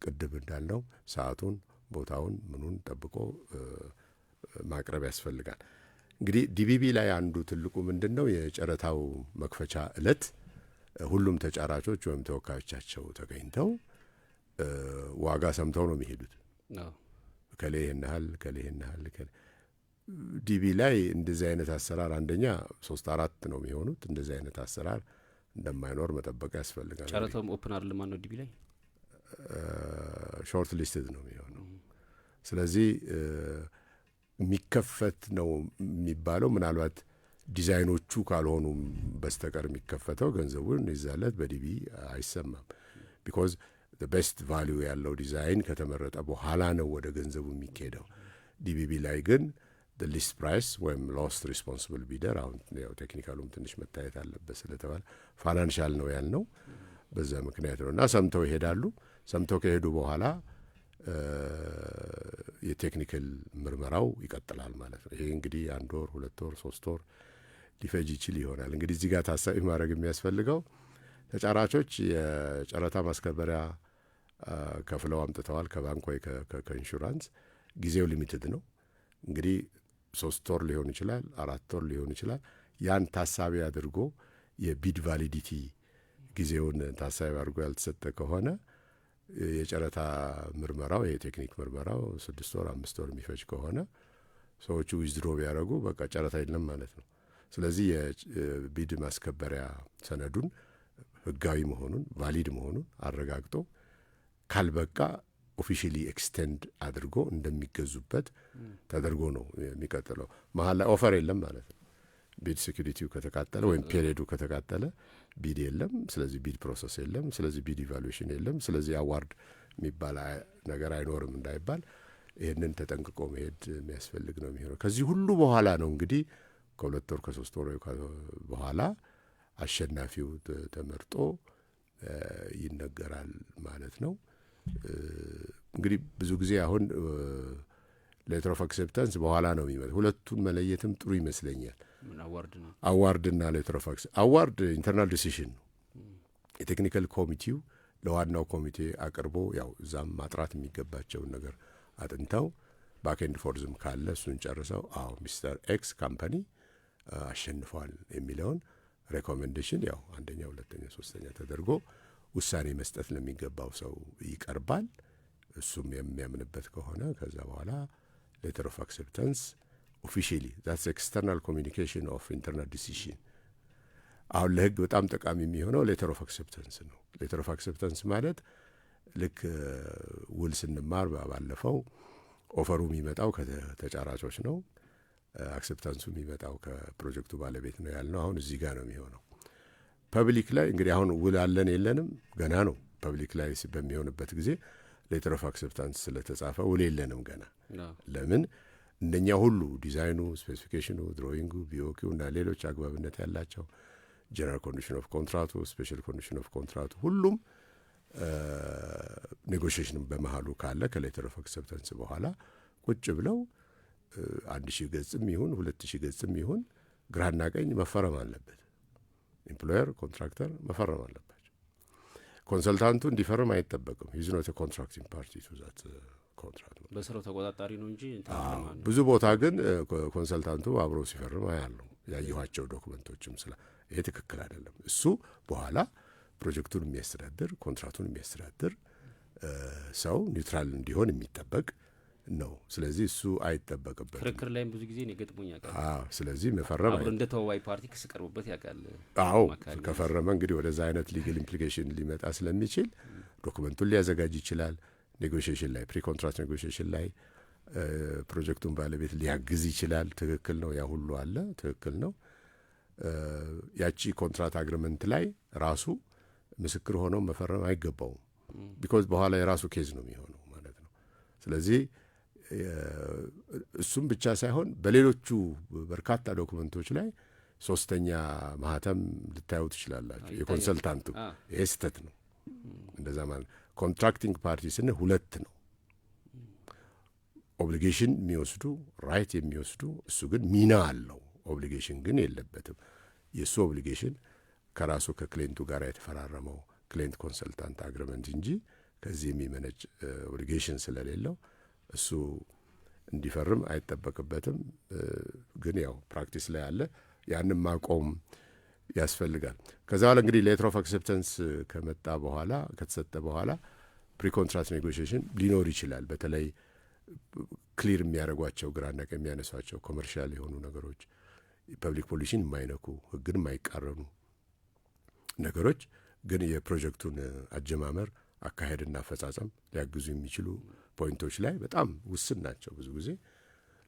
ቅድም እንዳልነው ሰዓቱን ቦታውን ምኑን ጠብቆ ማቅረብ ያስፈልጋል። እንግዲህ ዲቢቢ ላይ አንዱ ትልቁ ምንድን ነው የጨረታው መክፈቻ ዕለት ሁሉም ተጫራቾች ወይም ተወካዮቻቸው ተገኝተው ዋጋ ሰምተው ነው የሚሄዱት። ከሌ ይህን ያህል ከሌ ይህን ያህል ዲቢ ላይ እንደዚህ አይነት አሰራር አንደኛ 3-4 ነው የሚሆኑት። እንደዚህ አይነት አሰራር እንደማይኖር መጠበቅ ያስፈልጋል። ጨረታውም ኦፕን አይደለም ማለት ነው። ዲቢ ላይ ሾርት ሊስትድ ነው የሚሆነው። ስለዚህ የሚከፈት ነው የሚባለው ምናልባት ዲዛይኖቹ ካልሆኑ በስተቀር የሚከፈተው ገንዘቡን ይዛለት በዲቢ አይሰማም። ቢኮዝ ቤስት ቫሊዩ ያለው ዲዛይን ከተመረጠ በኋላ ነው ወደ ገንዘቡ የሚካሄደው። ዲቢቢ ላይ ግን ሊስት ፕራይስ ወይም ሎስት ሪስፖንሲብል ቢደር አሁን ያው ቴክኒካሉም ትንሽ መታየት አለበት ስለተባለ ፋይናንሻል ነው ያልነው በዛ ምክንያት ነው። እና ሰምተው ይሄዳሉ። ሰምተው ከሄዱ በኋላ የቴክኒካል ምርመራው ይቀጥላል ማለት ነው። ይሄ እንግዲህ 1 ወር 2 ወር 3 ወር ሊፈጅ ይችል ይሆናል። እንግዲህ እዚህ ጋር ታሳቢ ማድረግ የሚያስፈልገው ተጫራቾች የጨረታ ማስከበሪያ ከፍለው አምጥተዋል ከባንክ ወይ ከኢንሹራንስ። ጊዜው ሊሚትድ ነው እንግዲህ 3 ወር ሊሆን ይችላል 4 ወር ሊሆን ይችላል። ያን ታሳቢ አድርጎ የቢድ ቫሊዲቲ ጊዜውን ታሳቢ አድርጎ ያልተሰጠ ከሆነ የጨረታ ምርመራው የቴክኒክ ምርመራው 6 ወር 5 ወር የሚፈጅ ከሆነ ሰዎቹ ዊዝድሮ ቢያደርጉ በቃ ጨረታ የለም ማለት ነው። ስለዚህ የቢድ ማስከበሪያ ሰነዱን ህጋዊ መሆኑን ቫሊድ መሆኑን አረጋግጦ ካልበቃ ኦፊሻሊ ኤክስቴንድ አድርጎ እንደሚገዙበት ተደርጎ ነው የሚቀጥለው። መሀል ላይ ኦፈር የለም ማለት ነው። ቢድ ሴኩሪቲው ከተቃጠለ ወይም ፔሪዱ ከተቃጠለ ቢድ የለም። ስለዚህ ቢድ ፕሮሰስ የለም። ስለዚህ ቢድ ኢቫሉዌሽን የለም። ስለዚህ አዋርድ የሚባል ነገር አይኖርም እንዳይባል ይህንን ተጠንቅቆ መሄድ የሚያስፈልግ ነው የሚሆነው። ከዚህ ሁሉ በኋላ ነው እንግዲህ ከ2 ወር ከ3 ወር በኋላ አሸናፊው ተመርጦ ይነገራል ማለት ነው። እንግዲህ ብዙ ጊዜ አሁን ሌተር ኦፍ አክሴፕታንስ በኋላ ነው የሚመጣው። ሁለቱን መለየትም ጥሩ ይመስለኛል። አዋርድና ሌተር ኦፍ አክሴፕታንስ። አዋርድ ኢንተርናል ዲሲሽን ነው። የቴክኒካል ኮሚቴው ለዋናው ኮሚቴ አቅርቦ ያው እዛም ማጥራት የሚገባቸውን ነገር አጥንተው ባክኤንድ ፎርዝም ካለ እሱን ጨርሰው አዎ ሚስተር ኤክስ ካምፓኒ አሸንፏል የሚለውን ሬኮሜንዴሽን ያው 1ኛ 2ኛ 3ኛ ተደርጎ ውሳኔ መስጠት ለሚገባው ሰው ይቀርባል። እሱም የሚያምንበት ከሆነ ከዛ በኋላ ሌተር ኦፍ አክሴፕታንስ ኦፊሻሊ ዛትስ ኤክስተርናል ኮሚኒኬሽን ኦፍ ኢንተርናል ዲሲሽን። አሁን ለህግ በጣም ጠቃሚ የሚሆነው ሌተር ኦፍ አክሴፕታንስ ነው። ሌተር ኦፍ አክሴፕታንስ ማለት ልክ ውል ስንማር ባለፈው ኦፈሩ የሚመጣው ከተጫራቾች ነው፣ አክሴፕታንሱ የሚመጣው ከፕሮጀክቱ ባለቤት ነው ያልነው። አሁን እዚህ ጋር ነው የሚሆነው። ፐብሊክ ላይ እንግዲህ አሁን ውል አለን የለንም ገና ነው። ፐብሊክ ላይ በሚሆንበት ጊዜ ሌተር ኦፍ አክሴፕታንስ ስለተጻፈ ውል የለንም ገና። ለምን እንደኛ ሁሉ ዲዛይኑ፣ ስፔሲፊኬሽኑ፣ ድሮይንጉ፣ ቢኦኪው እና ሌሎች አግባብነት ያላቸው ጀነራል ኮንዲሽን ኦፍ ኮንትራቱ፣ ስፔሻል ኮንዲሽን ኦፍ ኮንትራቱ ሁሉም ኔጎሽዬሽን በመሀሉ ካለ ከሌተር ኦፍ አክሴፕታንስ በኋላ ቁጭ ብለው 1000 ገጽም ይሁን 2000 ገጽም ይሁን ግራና ቀኝ መፈረም አለበት። ኤምፕሎየር ኮንትራክተር መፈረም አለባቸው። ኮንሰልታንቱ እንዲፈርም አይጠበቅም። ሂዝ ኖት ኤ ኮንትራክቲንግ ፓርቲ ቱ ዛት ኮንትራክት። በስራው ተቆጣጣሪ ነው እንጂ ብዙ ቦታ ግን ኮንሰልታንቱ አብሮ ሲፈርም አያለው ያየኋቸው ዶክመንቶችም ስለ ይሄ ትክክል አይደለም። እሱ በኋላ ፕሮጀክቱን የሚያስተዳድር ኮንትራክቱን የሚያስተዳድር ሰው ኒውትራል እንዲሆን የሚጠበቅ ነው። ስለዚህ እሱ አይጠበቅበትም። ክርክር ላይም ብዙ ጊዜ ነው ገጥሞኝ ያውቃል። ስለዚህ መፈረም እንደ ተወዋይ ፓርቲ ክስ ቀርቦበት ያውቃል። ከፈረመ እንግዲህ ወደዛ አይነት ሊጋል ኢምፕሊኬሽን ሊመጣ ስለሚችል ዶክመንቱን ሊያዘጋጅ ይችላል። ኔጎሽዬሽን ላይ ፕሪ ኮንትራክት ኔጎሽዬሽን ላይ ፕሮጀክቱን ባለቤት ሊያግዝ ይችላል። ትክክል ነው። ያ ሁሉ አለ። ትክክል ነው። ያቺ ኮንትራክት አግሪመንት ላይ ራሱ ምስክር ሆነው መፈረም አይገባውም። ቢኮዝ በኋላ የራሱ ኬዝ ነው የሚሆነው ማለት ነው። ስለዚህ እሱም ብቻ ሳይሆን በሌሎቹ በርካታ ዶክመንቶች ላይ ሶስተኛ ማህተም ልታዩ ትችላላችሁ። የኮንሰልታንቱ ይሄ ስህተት ነው። እንደዛ ማለት ኮንትራክቲንግ ፓርቲ ስንል ሁለት ነው። ኦብሊጌሽን የሚወስዱ ራይት የሚወስዱ እሱ ግን ሚና አለው። ኦብሊጌሽን ግን የለበትም። የእሱ ኦብሊጌሽን ከራሱ ከክሌንቱ ጋር የተፈራረመው ክሌንት ኮንሰልታንት አግሪመንት እንጂ ከዚህ የሚመነጭ ኦብሊጌሽን ስለሌለው እሱ እንዲፈርም አይጠበቅበትም። ግን ያው ፕራክቲስ ላይ አለ። ያንን ማቆም ያስፈልጋል። ከዛ በኋላ እንግዲህ ሌተር ኦፍ አክሴፕተንስ ከመጣ በኋላ ከተሰጠ በኋላ ፕሪኮንትራት ኔጎሽዬሽን ሊኖር ይችላል። በተለይ ክሊር የሚያደርጓቸው ግራና ቀኝ የሚያነሷቸው ኮመርሻል የሆኑ ነገሮች፣ ፐብሊክ ፖሊሲን የማይነኩ ሕግን የማይቃረኑ ነገሮች ግን የፕሮጀክቱን አጀማመር አካሄድና አፈጻጸም ሊያግዙ የሚችሉ ፖይንቶች ላይ በጣም ውስን ናቸው። ብዙ ጊዜ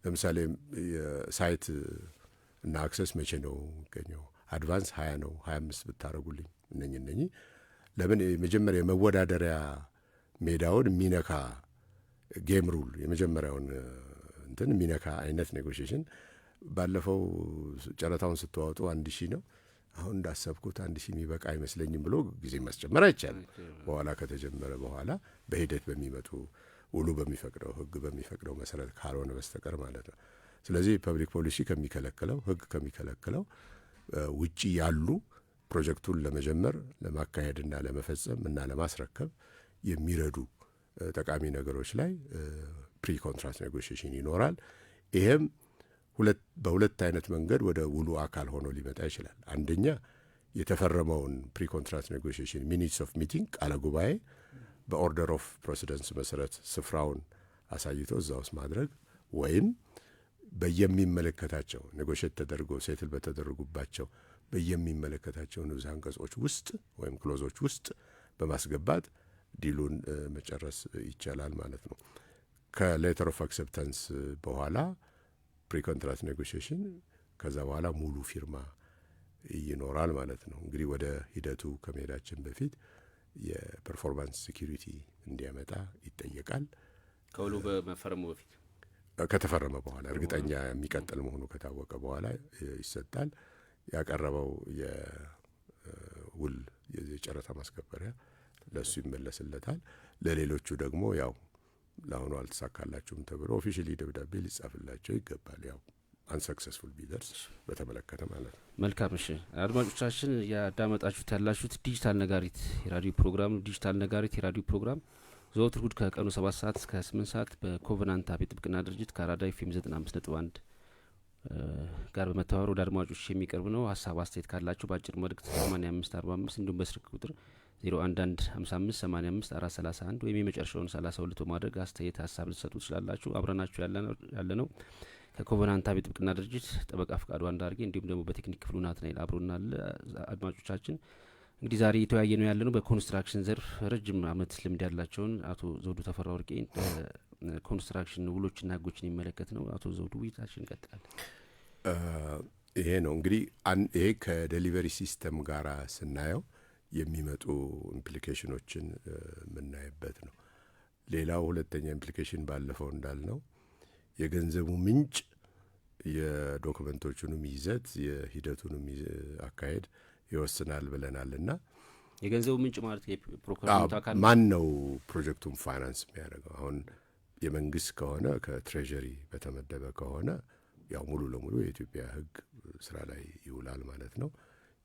ለምሳሌ የሳይት እና አክሰስ መቼ ነው የሚገኘው? አድቫንስ 20 ነው 25 ብታረጉልኝ እነኚህ ለምን የመጀመሪያ የመወዳደሪያ ሜዳውን የሚነካ ጌም ሩል የመጀመሪያውን እንትን የሚነካ አይነት ኔጎሽዬሽን ባለፈው ጨረታውን ስትዋወጡ 1000 ነው። አሁን እንዳሰብኩት 1000 የሚበቃ አይመስለኝም ብሎ ጊዜ ማስጨመር አይቻልም። በኋላ ከተጀመረ በኋላ በሂደት በሚመጡ ውሉ በሚፈቅደው ሕግ በሚፈቅደው መሰረት ካልሆነ በስተቀር ማለት ነው። ስለዚህ ፐብሊክ ፖሊሲ ከሚከለክለው ሕግ ከሚከለክለው ውጪ ያሉ ፕሮጀክቱን ለመጀመር ለማካሄድና ለመፈጸም እና ለማስረከብ የሚረዱ ጠቃሚ ነገሮች ላይ ፕሪ ኮንትራት ኔጎሽዬሽን ይኖራል። ይሄም በሁለት አይነት መንገድ ወደ ውሉ አካል ሆኖ ሊመጣ ይችላል። አንደኛ የተፈረመውን ፕሪ ኮንትራት ኔጎሽዬሽን ሚኒትስ ኦፍ ሚቲንግ ቃለ ጉባኤ በኦርደር ኦፍ ፕሬሲደንስ መሰረት ስፍራውን አሳይቶ እዛ ውስጥ ማድረግ ወይም በየሚመለከታቸው ኔጎሽት ተደርጎ ሴትል በተደረጉባቸው በየሚመለከታቸው ንዑስ አንቀጾች ውስጥ ወይም ክሎዞች ውስጥ በማስገባት ዲሉን መጨረስ ይቻላል ማለት ነው። ከሌተር ኦፍ አክሴፕታንስ በኋላ ፕሪኮንትራት ኔጎሽዬሽን ከዛ በኋላ ሙሉ ፊርማ ይኖራል ማለት ነው። እንግዲህ ወደ ሂደቱ ከመሄዳችን በፊት የፐርፎርማንስ ሴኪሪቲ እንዲያመጣ ይጠየቃል። ከውሉ በመፈረሙ በፊት ከተፈረመ በኋላ እርግጠኛ የሚቀጥል መሆኑ ከታወቀ በኋላ ይሰጣል። ያቀረበው የውል የጨረታ ማስከበሪያ ለእሱ ይመለስለታል። ለሌሎቹ ደግሞ ያው ለአሁኑ አልተሳካላችሁም ተብሎ ኦፊሻሊ ደብዳቤ ሊጻፍላቸው ይገባል። ያው አንሰክሰስፉል ቢደርስ በተመለከተ ማለት ነው። መልካም። እሺ አድማጮቻችን ያዳመጣችሁት ያላችሁት ዲጂታል ነጋሪት የራዲዮ ፕሮግራም ነው። ዲጂታል ነጋሪት የራዲዮ ፕሮግራም ዘወትር እሁድ ከቀኑ 7 ሰዓት እስከ 8 ሰዓት በኮቨናንት አቤት ጥብቅና ድርጅት ከአራዳ ኤፍኤም 95.1 ጋር በመተባበር ወደ አድማጮች የሚቀርብ ነው። ሀሳብ አስተያየት ካላችሁ በአጭር መልእክት 8545 እንዲሁም በስልክ ቁጥር 0115558431 ወይም የመጨረሻውን 32 በማድረግ አስተያየት ሀሳብ ልትሰጡ ትችላላችሁ። አብረናችሁ ያለ ነው ከኮቨናንት አቤት ጥብቅና ድርጅት ጠበቃ ፍቃዱ አንዳርጌ እንዲሁም ደግሞ በቴክኒክ ክፍሉ ናትናኤል አብሮናል። አድማጮቻችን እንግዲህ ዛሬ የተወያየ ነው ያለነው በኮንስትራክሽን ዘርፍ ረጅም ዓመት ልምድ ያላቸውን አቶ ዘውዱ ተፈራ ወርቄ ኮንስትራክሽን ውሎችና ሕጎችን የሚመለከት ነው። አቶ ዘውዱ ውይይታችን እንቀጥላለን። ይሄ ነው እንግዲህ ይሄ ከዴሊቨሪ ሲስተም ጋር ስናየው የሚመጡ ኢምፕሊኬሽኖችን የምናይበት ነው። ሌላው ሁለተኛ ኢምፕሊኬሽን ባለፈው እንዳልነው የገንዘቡ ምንጭ የዶክመንቶቹንም ይዘት የሂደቱንም አካሄድ ይወስናል ብለናልና የገንዘቡ ምንጭ ማለት የፕሮክሪመንት አካል ማን ነው ፕሮጀክቱን ፋይናንስ የሚያደርገው? አሁን የመንግስት ከሆነ ከትሬዠሪ በተመደበ ከሆነ ያው ሙሉ ለሙሉ የኢትዮጵያ ሕግ ስራ ላይ ይውላል ማለት ነው።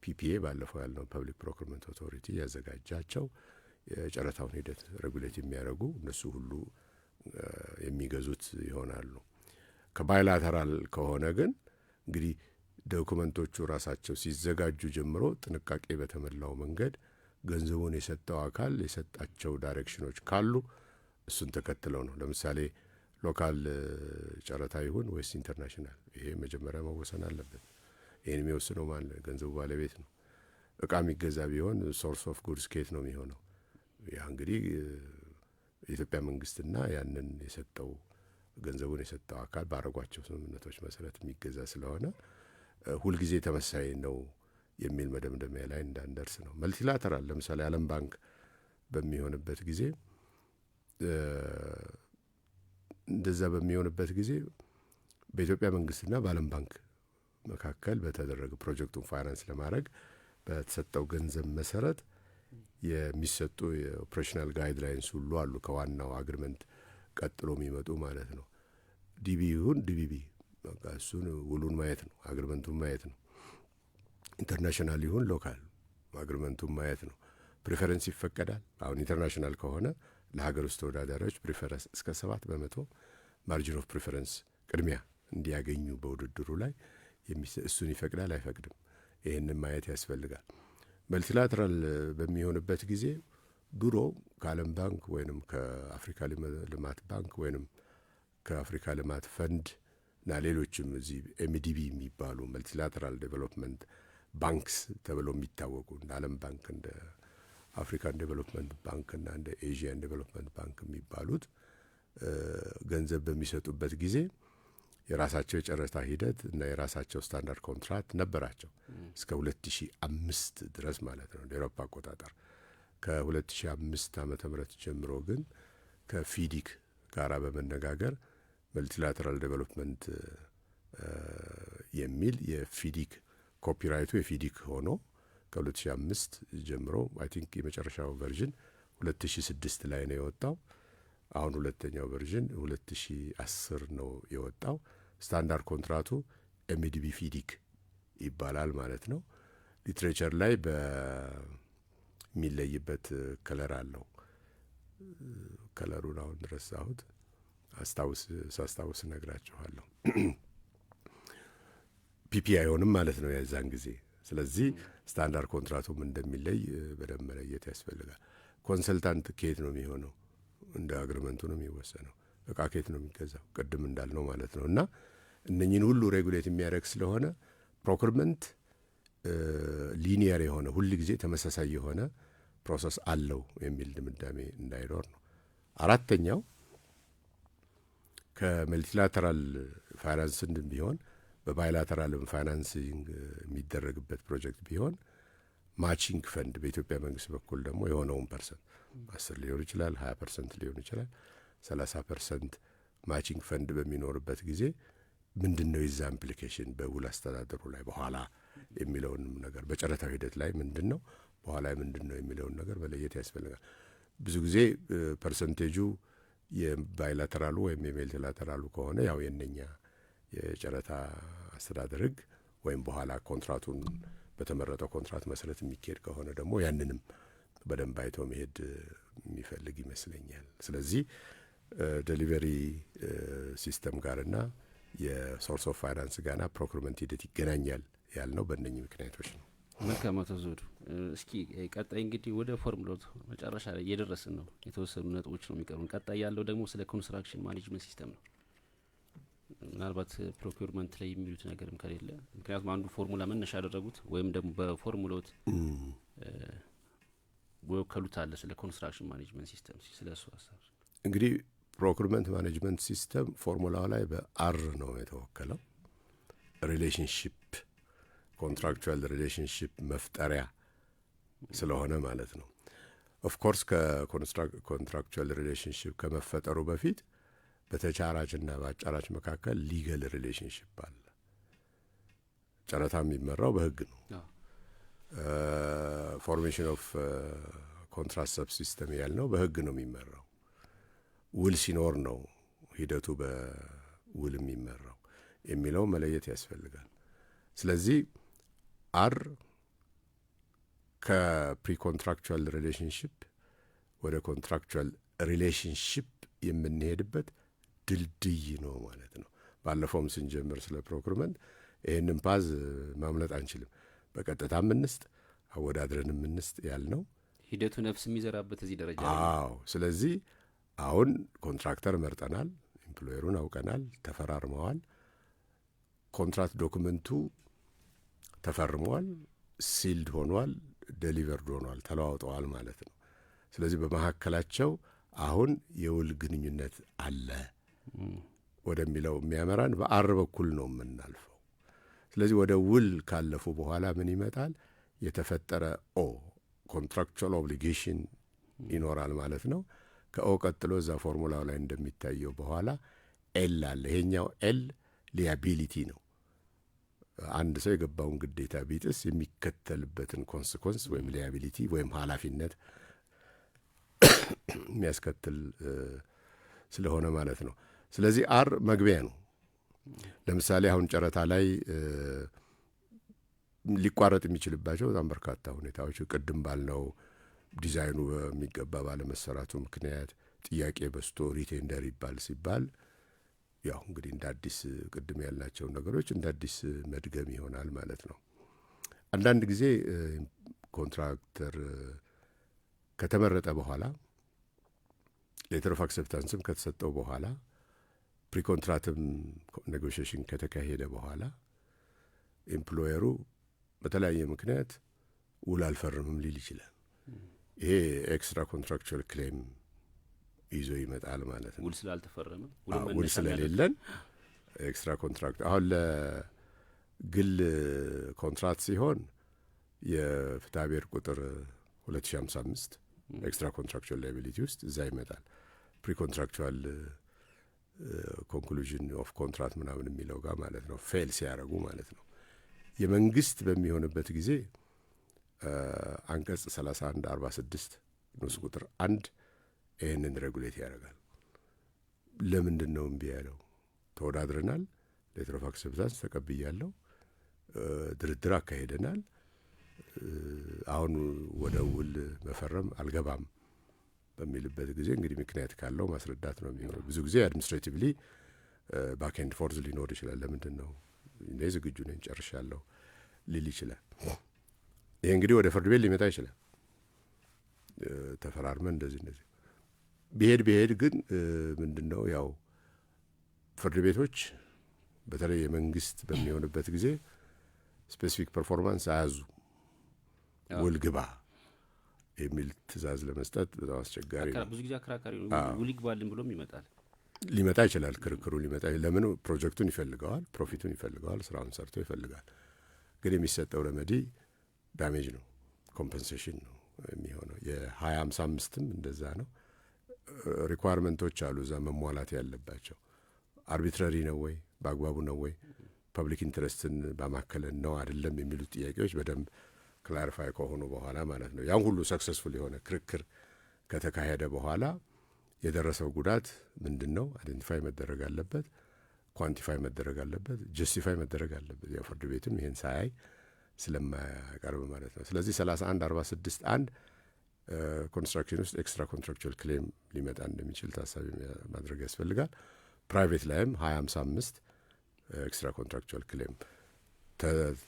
ፒፒኤ ባለፈው ያልነው ፐብሊክ ፕሮክሪመንት ኦቶሪቲ ያዘጋጃቸው የጨረታውን ሂደት ሬጉሌት የሚያደርጉ እነሱ ሁሉ የሚገዙት ይሆናሉ። ከባይላተራል ከሆነ ግን እንግዲህ ዶኩመንቶቹ ራሳቸው ሲዘጋጁ ጀምሮ ጥንቃቄ በተሞላው መንገድ ገንዘቡን የሰጠው አካል የሰጣቸው ዳይሬክሽኖች ካሉ እሱን ተከትለው ነው። ለምሳሌ ሎካል ጨረታ ይሁን ወይስ ኢንተርናሽናል፣ ይሄ መጀመሪያ መወሰን አለበት። ይህን የሚወስነው ማለት ገንዘቡ ባለቤት ነው። እቃ የሚገዛ ቢሆን ሶርስ ኦፍ ጉድስ ኬት ነው የሚሆነው። ያ እንግዲህ የኢትዮጵያ መንግስትና ያንን የሰጠው ገንዘቡን የሰጠው አካል ባረጓቸው ስምምነቶች መሰረት የሚገዛ ስለሆነ ሁልጊዜ ተመሳሳይ ነው የሚል መደምደሚያ ላይ እንዳንደርስ ነው። መልቲላተራል ለምሳሌ ዓለም ባንክ በሚሆንበት ጊዜ እንደዛ በሚሆንበት ጊዜ በኢትዮጵያ መንግስትና በዓለም ባንክ መካከል በተደረገ ፕሮጀክቱን ፋይናንስ ለማድረግ በተሰጠው ገንዘብ መሰረት የሚሰጡ የኦፕሬሽናል ጋይድላይንስ ሁሉ አሉ። ከዋናው አግሪመንት ቀጥሎ የሚመጡ ማለት ነው። ዲቢ ይሁን ዲቢቢ በቃ እሱን ውሉን ማየት ነው፣ አግሪመንቱን ማየት ነው። ኢንተርናሽናል ይሁን ሎካል አግሪመንቱን ማየት ነው። ፕሪፈረንስ ይፈቀዳል። አሁን ኢንተርናሽናል ከሆነ ለሀገር ውስጥ ተወዳዳሪዎች ፕሪፈረንስ እስከ 7% ማርጂን ኦፍ ፕሪፈረንስ ቅድሚያ እንዲያገኙ በውድድሩ ላይ እሱን ይፈቅዳል አይፈቅድም? ይህንን ማየት ያስፈልጋል። መልቲላተራል በሚሆንበት ጊዜ ድሮ ከዓለም ባንክ ወይንም ከአፍሪካ ልማት ባንክ ወይንም ከአፍሪካ ልማት ፈንድ እና ሌሎችም እዚህ ኤምዲቢ የሚባሉ መልቲላተራል ዴቨሎፕመንት ባንክስ ተብለው የሚታወቁ እንደ ዓለም ባንክ እንደ አፍሪካን ዴቨሎፕመንት ባንክ እና እንደ ኤዥያን ዴቨሎፕመንት ባንክ የሚባሉት ገንዘብ በሚሰጡበት ጊዜ የራሳቸው የጨረታ ሂደት እና የራሳቸው ስታንዳርድ ኮንትራክት ነበራቸው እስከ 2005 ድረስ ማለት ነው እንደ አውሮፓ አቆጣጠር። ከ2005 ዓመተ ምህረት ጀምሮ ግን ከፊዲክ ጋራ በመነጋገር መልቲላተራል ዴቨሎፕመንት የሚል የፊዲክ ኮፒራይቱ የፊዲክ ሆኖ ከ2005 ጀምሮ አይ ቲንክ የመጨረሻው ቨርዥን 2006 ላይ ነው የወጣው። አሁን ሁለተኛው ቨርዥን 2010 ነው የወጣው። ስታንዳርድ ኮንትራቱ ኤምዲቢ ፊዲክ ይባላል ማለት ነው። ሊትሬቸር ላይ በሚለይበት ከለር አለው። ከለሩን አሁን ረሳሁት፣ ሳስታውስ እነግራችኋለሁ። ፒፒ አይሆንም ማለት ነው የዛን ጊዜ። ስለዚህ ስታንዳርድ ኮንትራቱም እንደሚለይ በደንብ መለየት ያስፈልጋል። ኮንሰልታንት ከየት ነው የሚሆነው? እንደ አግሪመንቱ ነው የሚወሰነው። እቃ ከየት ነው የሚገዛው? ቅድም እንዳልነው ማለት ነው። እና እነኝን ሁሉ ሬጉሌት የሚያደርግ ስለሆነ ፕሮክርመንት ሊኒየር የሆነ ሁል ጊዜ ተመሳሳይ የሆነ ፕሮሰስ አለው የሚል ድምዳሜ እንዳይኖር ነው። አራተኛው ከመልቲላተራል ፋይናንስን ቢሆን በባይላተራልም ፋይናንሲንግ የሚደረግበት ፕሮጀክት ቢሆን ማቺንግ ፈንድ በኢትዮጵያ መንግስት በኩል ደግሞ የሆነውን ፐርሰንት 10 ሊሆን ይችላል፣ 20% ሊሆን ይችላል፣ 30% ማቺንግ ፈንድ በሚኖርበት ጊዜ ምንድን ነው የዛ ኢምፕሊኬሽን በውል አስተዳደሩ ላይ በኋላ የሚለውንም ነገር በጨረታው ሂደት ላይ ምንድን ነው በኋላ ምንድን ነው የሚለውን ነገር መለየት ያስፈልጋል። ብዙ ጊዜ ፐርሰንቴጁ የባይላተራሉ ወይም የሜልቲላተራሉ ከሆነ ያው የነኛ የጨረታ አስተዳደር ህግ ወይም በኋላ ኮንትራቱን በተመረጠው ኮንትራት መሰረት የሚካሄድ ከሆነ ደግሞ ያንንም በደንብ አይቶ መሄድ የሚፈልግ ይመስለኛል። ስለዚህ ዴሊቨሪ ሲስተም ጋርና የሶርስ ኦፍ ፋይናንስ ጋርና ፕሮክርመንት ሂደት ይገናኛል ያልነው በእነኚህ ምክንያቶች ነው። መልካም አቶ ዘውዱ፣ እስኪ ቀጣይ እንግዲህ ወደ ፎርሙላው መጨረሻ ላይ እየደረስን ነው። የተወሰኑ ነጥቦች ነው የሚቀሩን። ቀጣይ ያለው ደግሞ ስለ ኮንስትራክሽን ማኔጅመንት ሲስተም ነው። ምናልባት ፕሮኪውርመንት ላይ የሚሉት ነገርም ከሌለ፣ ምክንያቱም አንዱ ፎርሙላ መነሻ ያደረጉት ወይም ደግሞ በፎርሙላው ወከሉት አለ ስለ ኮንስትራክሽን ማኔጅመንት ሲስተም። ስለ እሱ ሀሳብ እንግዲህ ፕሮኪውርመንት ማኔጅመንት ሲስተም ፎርሙላው ላይ በአር ነው የተወከለው። ሪሌሽንሽፕ ኮንትራክቹዋል ሪሌሽንሽፕ መፍጠሪያ ስለሆነ ማለት ነው። ኦፍኮርስ ከኮንትራክቹዋል ሪሌሽንሽፕ ከመፈጠሩ በፊት በተቻራችና በአጫራች መካከል ሊገል ሪሌሽንሽፕ አለ። ጨረታ የሚመራው በህግ ነው። ፎርሜሽን ኦፍ ኮንትራት ሰብ ሲስተም ያልነው በህግ ነው የሚመራው። ውል ሲኖር ነው ሂደቱ በውል የሚመራው የሚለው መለየት ያስፈልጋል። ስለዚህ አር ከፕሪ ኮንትራክቹዋል ሪሌሽንሽፕ ወደ ኮንትራክቹዋል ሪሌሽንሽፕ የምንሄድበት ድልድይ ነው ማለት ነው። ባለፈውም ስንጀምር ስለ ፕሮክርመንት ይህንን ፓዝ ማምለጥ አንችልም። በቀጥታ ምንስጥ አወዳድረን ምንስጥ ያልነው ሂደቱ ነፍስ የሚዘራበት እዚህ ደረጃ። አዎ። ስለዚህ አሁን ኮንትራክተር መርጠናል፣ ኢምፕሎየሩን አውቀናል፣ ተፈራርመዋል፣ ኮንትራክት ዶክመንቱ ተፈርሟል፣ ሲልድ ሆኗል፣ ዴሊቨርድ ሆኗል፣ ተለዋውጠዋል ማለት ነው። ስለዚህ በመካከላቸው አሁን የውል ግንኙነት አለ ወደሚለው የሚያመራን በአር በኩል ነው የምናልፈው። ስለዚህ ወደ ውል ካለፉ በኋላ ምን ይመጣል? የተፈጠረ ኦ ኮንትራክቹዋል ኦብሊጌሽን ይኖራል ማለት ነው። ከኦ ቀጥሎ እዛ ፎርሙላው ላይ እንደሚታየው በኋላ ኤል አለ። ይሄኛው ኤል ሊያቢሊቲ ነው። አንድ ሰው የገባውን ግዴታ ቢጥስ የሚከተልበትን ኮንስኮንስ ወይም ሊያቢሊቲ ወይም ኃላፊነት የሚያስከትል ስለሆነ ማለት ነው። ስለዚህ አር መግቢያ ነው። ለምሳሌ አሁን ጨረታ ላይ ሊቋረጥ የሚችልባቸው በጣም በርካታ ሁኔታዎች ቅድም ባልነው ዲዛይኑ በሚገባ ባለመሰራቱ ምክንያት ጥያቄ በስቶ ሪቴንደር ይባል ሲባል ያው እንግዲህ እንደ አዲስ ቅድም ያልናቸውን ነገሮች እንደ አዲስ መድገም ይሆናል ማለት ነው። አንዳንድ ጊዜ ኮንትራክተር ከተመረጠ በኋላ ሌተር ኦፍ አክሰፕታንስም ከተሰጠው በኋላ ፕሪኮንትራትም ኔጎሽዬሽን ከተካሄደ በኋላ ኤምፕሎየሩ በተለያየ ምክንያት ውል አልፈርምም ሊል ይችላል። ይሄ ኤክስትራ ኮንትራክቹዋል ክሌም ይዞ ይመጣል ማለት ነው። ውል ስላልተፈረመ ውል ስለሌለን ኤክስትራ ኮንትራክት አሁን ለግል ኮንትራክት ሲሆን የፍትሐ ብሔር ቁጥር 2055 ኤክስትራ ኮንትራክቹዋል ላያቢሊቲ ውስጥ እዛ ይመጣል። ፕሪኮንትራክቹዋል ኮንክሉዥን ኦፍ ኮንትራክት ምናምን የሚለው ጋር ማለት ነው። ፌል ሲያደርጉ ማለት ነው። የመንግስት በሚሆንበት ጊዜ አንቀጽ 3146 ንዑስ ቁጥር 1 ይህንን ሬጉሌት ያደርጋል። ለምንድን ነው እምቢ ያለው? ተወዳድረናል፣ ሌተር ኦፍ አክሰፕታንስ ተቀብያለሁ፣ ድርድር አካሄደናል፣ አሁን ወደ ውል መፈረም አልገባም በሚልበት ጊዜ እንግዲህ ምክንያት ካለው ማስረዳት ነው የሚሆነው። ብዙ ጊዜ አድሚኒስትሬቲቭሊ ባክ ኤንድ ፎርዝ ሊኖር ይችላል። ለምንድን ነው እኔ ዝግጁ ነኝ ጨርሻለሁ ሊል ይችላል። ይሄ እንግዲህ ወደ ፍርድ ቤት ሊመጣ ይችላል። ተፈራርመን እንደዚህ ቢሄድ ግን ምንድን ነው ያው ፍርድ ቤቶች በተለይ የመንግስት በሚሆንበት ጊዜ ስፔሲፊክ ፐርፎርማንስ አያዙ ውል ግባ የሚል ትእዛዝ ለመስጠት በጣም አስቸጋሪ ነው። ብዙ ጊዜ አከራካሪ ነው። ውል ይግባልን ብሎም ሊመጣ ይችላል። ክርክሩ ሊመጣ ለምን ፕሮጀክቱን ይፈልገዋል፣ ፕሮፊቱን ይፈልገዋል፣ ስራውን ሰርቶ ይፈልጋል። ግን የሚሰጠው ረመዲ ዳሜጅ ነው፣ ኮምፐንሴሽን ነው የሚሆነው። የ2055ም እንደዛ ነው። ሪኳርመንቶች አሉ እዛ መሟላት ያለባቸው። አርቢትራሪ ነው ወይ፣ በአግባቡ ነው ወይ፣ ፐብሊክ ኢንትረስትን ባማከለ ነው አይደለም የሚሉት ጥያቄዎች በደንብ ክላሪፋይ ከሆኑ በኋላ ማለት ነው። ያን ሁሉ ሰክሰስፉል የሆነ ክርክር ከተካሄደ በኋላ የደረሰው ጉዳት ምንድን ነው አይደንቲፋይ መደረግ አለበት፣ ኳንቲፋይ መደረግ አለበት፣ ጀስቲፋይ መደረግ አለበት። ያው ፍርድ ቤትም ይሄን ሳያይ ስለማያቀርብ ማለት ነው። ስለዚህ 3146 1 ኮንስትራክሽን ውስጥ ኤክስትራ ኮንትራክቹዋል ክሌም ሊመጣ እንደሚችል ታሳቢ ማድረግ ያስፈልጋል። ፕራይቬት ላይም 2055 ኤክስትራ ኮንትራክቹዋል ክሌም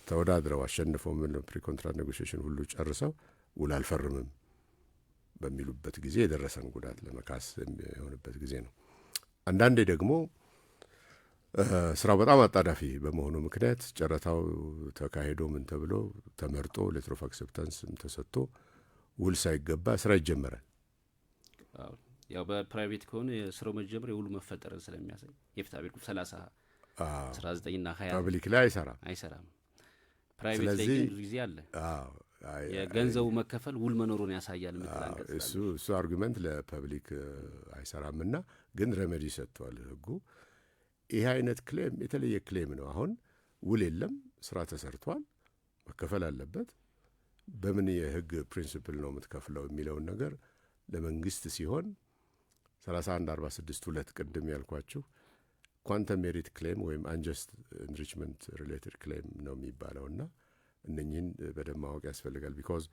ተወዳድረው አሸንፈው ፕሪኮንትራት ኔጎሽዬሽን ሁሉ ጨርሰው ውል አልፈርምም በሚሉበት ጊዜ የደረሰን ጉዳት ለመካስ የሚሆንበት ጊዜ ነው። አንዳንዴ ደግሞ ስራው በጣም አጣዳፊ በመሆኑ ምክንያት ጨረታው ተካሂዶ ምን ተብሎ ተመርጦ ሌተር ኦፍ አክሰፕታንስም ተሰጥቶ ውል ሳይገባ ስራ ይጀመራል። ያው በፕራይቬት ከሆነ የስራው መጀመር የውሉ መፈጠርን ስለሚያሳይ የፍትሐ ብሔር ቁጥር 19ና 20 ፐብሊክ ላይ አይሰራም። ፕራይቬት ላይ ግን ብዙ ጊዜ አለ። የገንዘቡ መከፈል ውል መኖሩን ያሳያል። እሱ አርጉመንት ለፐብሊክ አይሰራምና ግን ረመዲ ሰጥቷል ህጉ። ይህ አይነት ክሌም የተለየ ክሌም ነው። አሁን ውል የለም፣ ስራ ተሰርቷል፣ መከፈል አለበት። በምን የህግ ፕሪንሲፕል ነው የምትከፍለው የሚለውን ነገር ለመንግስት ሲሆን 3146 2 ቅድም ያልኳችሁ ኳንተም ሜሪት ክሌም ወይም አንጀስት ኢንሪችመንት ሪሌትድ ክሌም ነው የሚባለውና እነኚህን በደንብ ማወቅ ያስፈልጋል። ቢኮዝ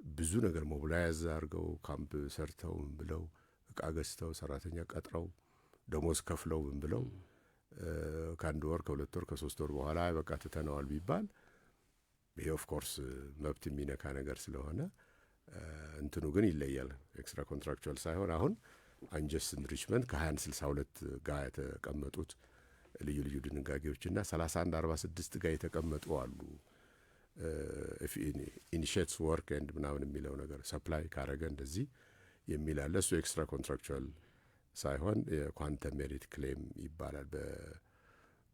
ብዙ ነገር ሞቢላይዝ አድርገው ካምፕ ሰርተው ምን ብለው እቃ ገዝተው ሰራተኛ ቀጥረው ደሞዝ ከፍለው ምን ብለው ከአንድ ወር ከሁለት ወር ከሶስት ወር በኋላ በቃ ትተነዋል ቢባል ይሄ ኦፍ ኮርስ መብት የሚነካ ነገር ስለሆነ እንትኑ ግን ይለያል። ኤክስትራ ኮንትራክቹዋል ሳይሆን አሁን አንጀስት ኢንሪችመንት ከ2162 ጋር የተቀመጡት ልዩ ልዩ ድንጋጌዎችና 3146 ጋር የተቀመጡ አሉ። ኢኒሺየትስ ወርክ ኤንድ ምናምን የሚለው ነገር ሰፕላይ ካረገ እንደዚህ የሚል አለ። እሱ ኤክስትራ ኮንትራክቹዋል ሳይሆን የኳንተም ሜሪት ክሌም ይባላል።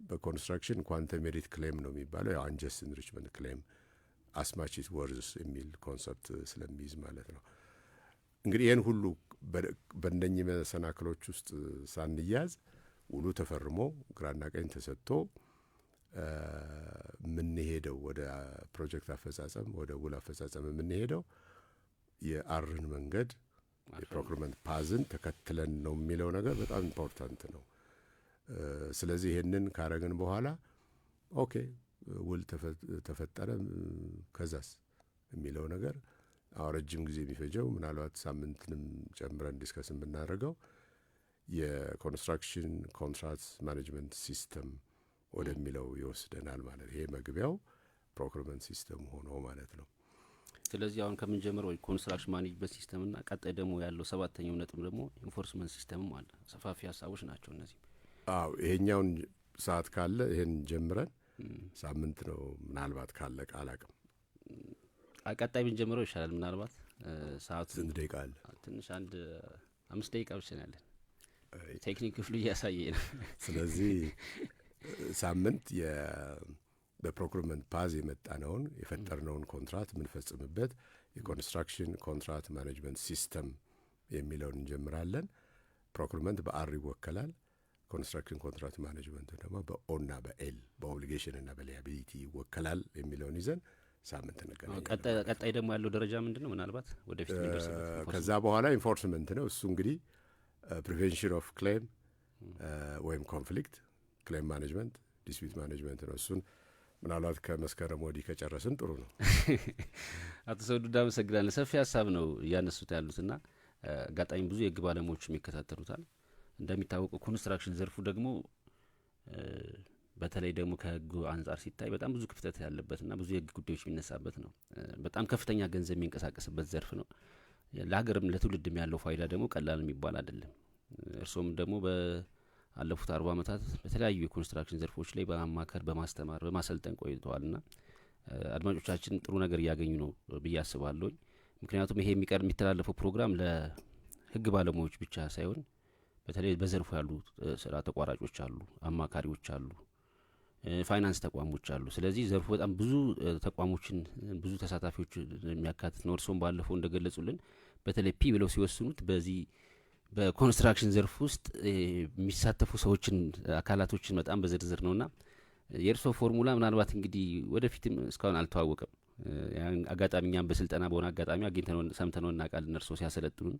በኮንስትራክሽን ኳንተም ሜሪት ክሌም ነው የሚባለው። ያው አንጀስት ኢንሪችመንት ክሌም አስማች ኢት ወርዝ የሚል ኮንሰፕት ስለሚይዝ ማለት ነው። እንግዲህ ይህን ሁሉ በእነኚህ መሰናክሎች ውስጥ ሳንያዝ ውሉ ተፈርሞ ግራና ቀኝ ተሰጥቶ የምንሄደው ወደ ፕሮጀክት አፈጻጸም ወደ ውል አፈጻጸም የምንሄደው የአርን መንገድ የፕሮክሪመንት ፓዝን ተከትለን ነው የሚለው ነገር በጣም ኢምፖርታንት ነው። ስለዚህ ይሄንን ካረግን በኋላ ኦኬ ውል ተፈጠረ ከዛስ የሚለው ነገር ረጅም ጊዜ የሚፈጀው ምናልባት ሳምንትንም ጨምረን ዲስከስ የምናደርገው የኮንስትራክሽን ኮንትራክት ማኔጅመንት ሲስተም ወደሚለው ይወስደናል ማለት ይሄ መግቢያው ፕሮክሪመንት ሲስተም ሆኖ ማለት ነው። ስለዚህ አሁን ከምንጀምረው ኮንስትራክሽን ማኔጅመንት ሲስተም እና ቀጣይ ደግሞ ያለው ሰባተኛው ነጥብ ደግሞ ኢንፎርስመንት ሲስተምም አለ። ሰፋፊ ሀሳቦች ናቸው እነዚህ። ይሄኛውን ሰዓት ካለ ይሄን ጀምረን ሳምንት ነው ምናልባት ካለ አላቅም ቀጣይ ብንጀምረው ይሻላል። ምናልባት ሰዓቱ ስንት ደቂቃ አለ? ትንሽ አንድ 5 ደቂቃ ብቻ ነው ያለን። ቴክኒክ ክፍሉ እያሳየ ነው። ስለዚህ ሳምንት በፕሮክሪመንት ፓዝ የመጣነውን የፈጠርነውን ኮንትራት የምንፈጽምበት የኮንስትራክሽን ኮንትራክት ማኔጅመንት ሲስተም የሚለውን እንጀምራለን። ፕሮክሪመንት በአር ይወከላል። ኮንስትራክሽን ኮንትራክት ማኔጅመንት ደግሞ በኦና በኤል በኦብሊጌሽን እና በሊያቢሊቲ ይወከላል የሚለውን ይዘን ሳምንት እንገናኛለን። ቀጣይ ደግሞ ያለው ደረጃ ምንድነው? ምናልባት ወደፊት እንደርሰበት ከዛ በኋላ ኢንፎርስመንት ነው። እሱ እንግዲህ ፕሪቬንሽን ኦፍ ክሌም ወይም ኮንፍሊክት ክሌም ማኔጅመንት ዲስፒዩት ማኔጅመንት ነው። እሱን ምናልባት ከመስከረም ወዲህ ከጨረስን ጥሩ ነው። አቶ ዘውዱ አመሰግናለሁ። ሰፊ ሀሳብ ነው እያነሱት ያሉትና አጋጣሚ ብዙ የህግ ባለሙያዎችም ይከታተሉታል። እንደሚታወቀው ኮንስትራክሽን ዘርፉ ደግሞ በተለይ ደግሞ ከህጉ አንጻር ሲታይ በጣም ብዙ ክፍተት ያለበትና ብዙ የህግ ጉዳዮች የሚነሳበት ነው። በጣም ከፍተኛ ገንዘብ የሚንቀሳቀስበት ዘርፍ ነው። ለሀገርም ለትውልድም ያለው ፋይዳ ደግሞ ቀላል የሚባል አይደለም። እርሶም ደግሞ በአለፉት 40 ዓመታት በተለያዩ የኮንስትራክሽን ዘርፎች ላይ በማማከር በማስተማር በማሰልጠን ቆይተዋልና አድማጮቻችን ጥሩ ነገር እያገኙ ነው ብዬ አስባለሁ። ምክንያቱም ይሄ የሚተላለፈው ፕሮግራም ለህግ ባለሙያዎች ብቻ ሳይሆን በተለይ በዘርፉ ያሉ ስራ ተቋራጮች አሉ፣ አማካሪዎች አሉ፣ ፋይናንስ ተቋሞች አሉ። ስለዚህ ዘርፉ በጣም ብዙ ተቋሞችን ብዙ ተሳታፊዎች የሚያካትት ነው። እርሶም ባለፈው እንደገለጹልን በተለይ ፒ ብለው ሲወስኑት በዚህ በኮንስትራክሽን ዘርፍ ውስጥ የሚሳተፉ ሰዎችን አካላቶችን በጣም በዝርዝር ነውና የእርሶ ፎርሙላ ምናልባት እንግዲህ ወደፊትም እስካሁን አልተዋወቀም። አጋጣሚ እኛም በስልጠና በሆነ አጋጣሚ አግኝተነው ሰምተነው እናውቃለን እርሶ ሲያሰለጥኑን።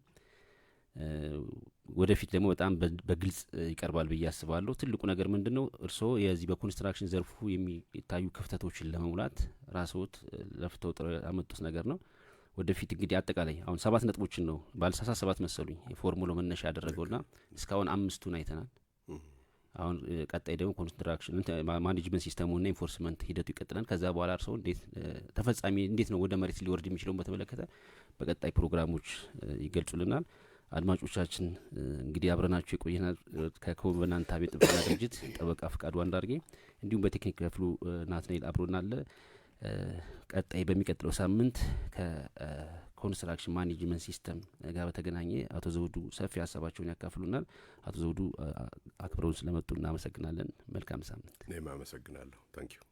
ወደፊት ደግሞ በጣም በግልጽ ይቀርባል ብዬ አስባለሁ። ትልቁ ነገር ምንድነው? እርስዎ የዚህ በኮንስትራክሽን ዘርፉ የሚታዩ ክፍተቶችን ለመሙላት ራስዎት ለፍተው ያመጡት ነገር ነው። ወደፊት እንግዲህ አጠቃላይ አሁን 7 ነጥቦችን ነው ባልሳሳት 7 መሰሉኝ የፎርሙላው መነሻ ያደረገውና እስካሁን 5ቱን አይተናል። አሁን ቀጣይ ደግሞ ኮንስትራክሽን ማኔጅመንት ሲስተሙና ኢንፎርስመንት ሂደቱ ይቀጥላል። ከዛ በኋላ እርስዎ ተፈጻሚ እንዴት ነው ወደ መሬት ሊወርድ የሚችለው በተመለከተ በቀጣይ ፕሮግራሞች ይገልጹልናል። አድማጮቻችን እንግዲህ አብረናችሁ የቆየናል ከኮቨናንት አቤት ጥበቃ ድርጅት ጠበቃ ፍቃዱ አንዳርጌ እንዲሁም በቴክኒክ ክፍሉ ናትናኤል አብሮናል። ቀጣይ በሚቀጥለው ሳምንት ከኮንስትራክሽን ማኔጅመንት ሲስተም ጋር በተገናኘ አቶ ዘውዱ ሰፊ ሀሳባቸውን ያካፍሉናል። አቶ ዘውዱ አክብረውን ስለመጡ እናመሰግናለን። መልካም ሳምንት። እኔም አመሰግናለሁ። ታንኪዩ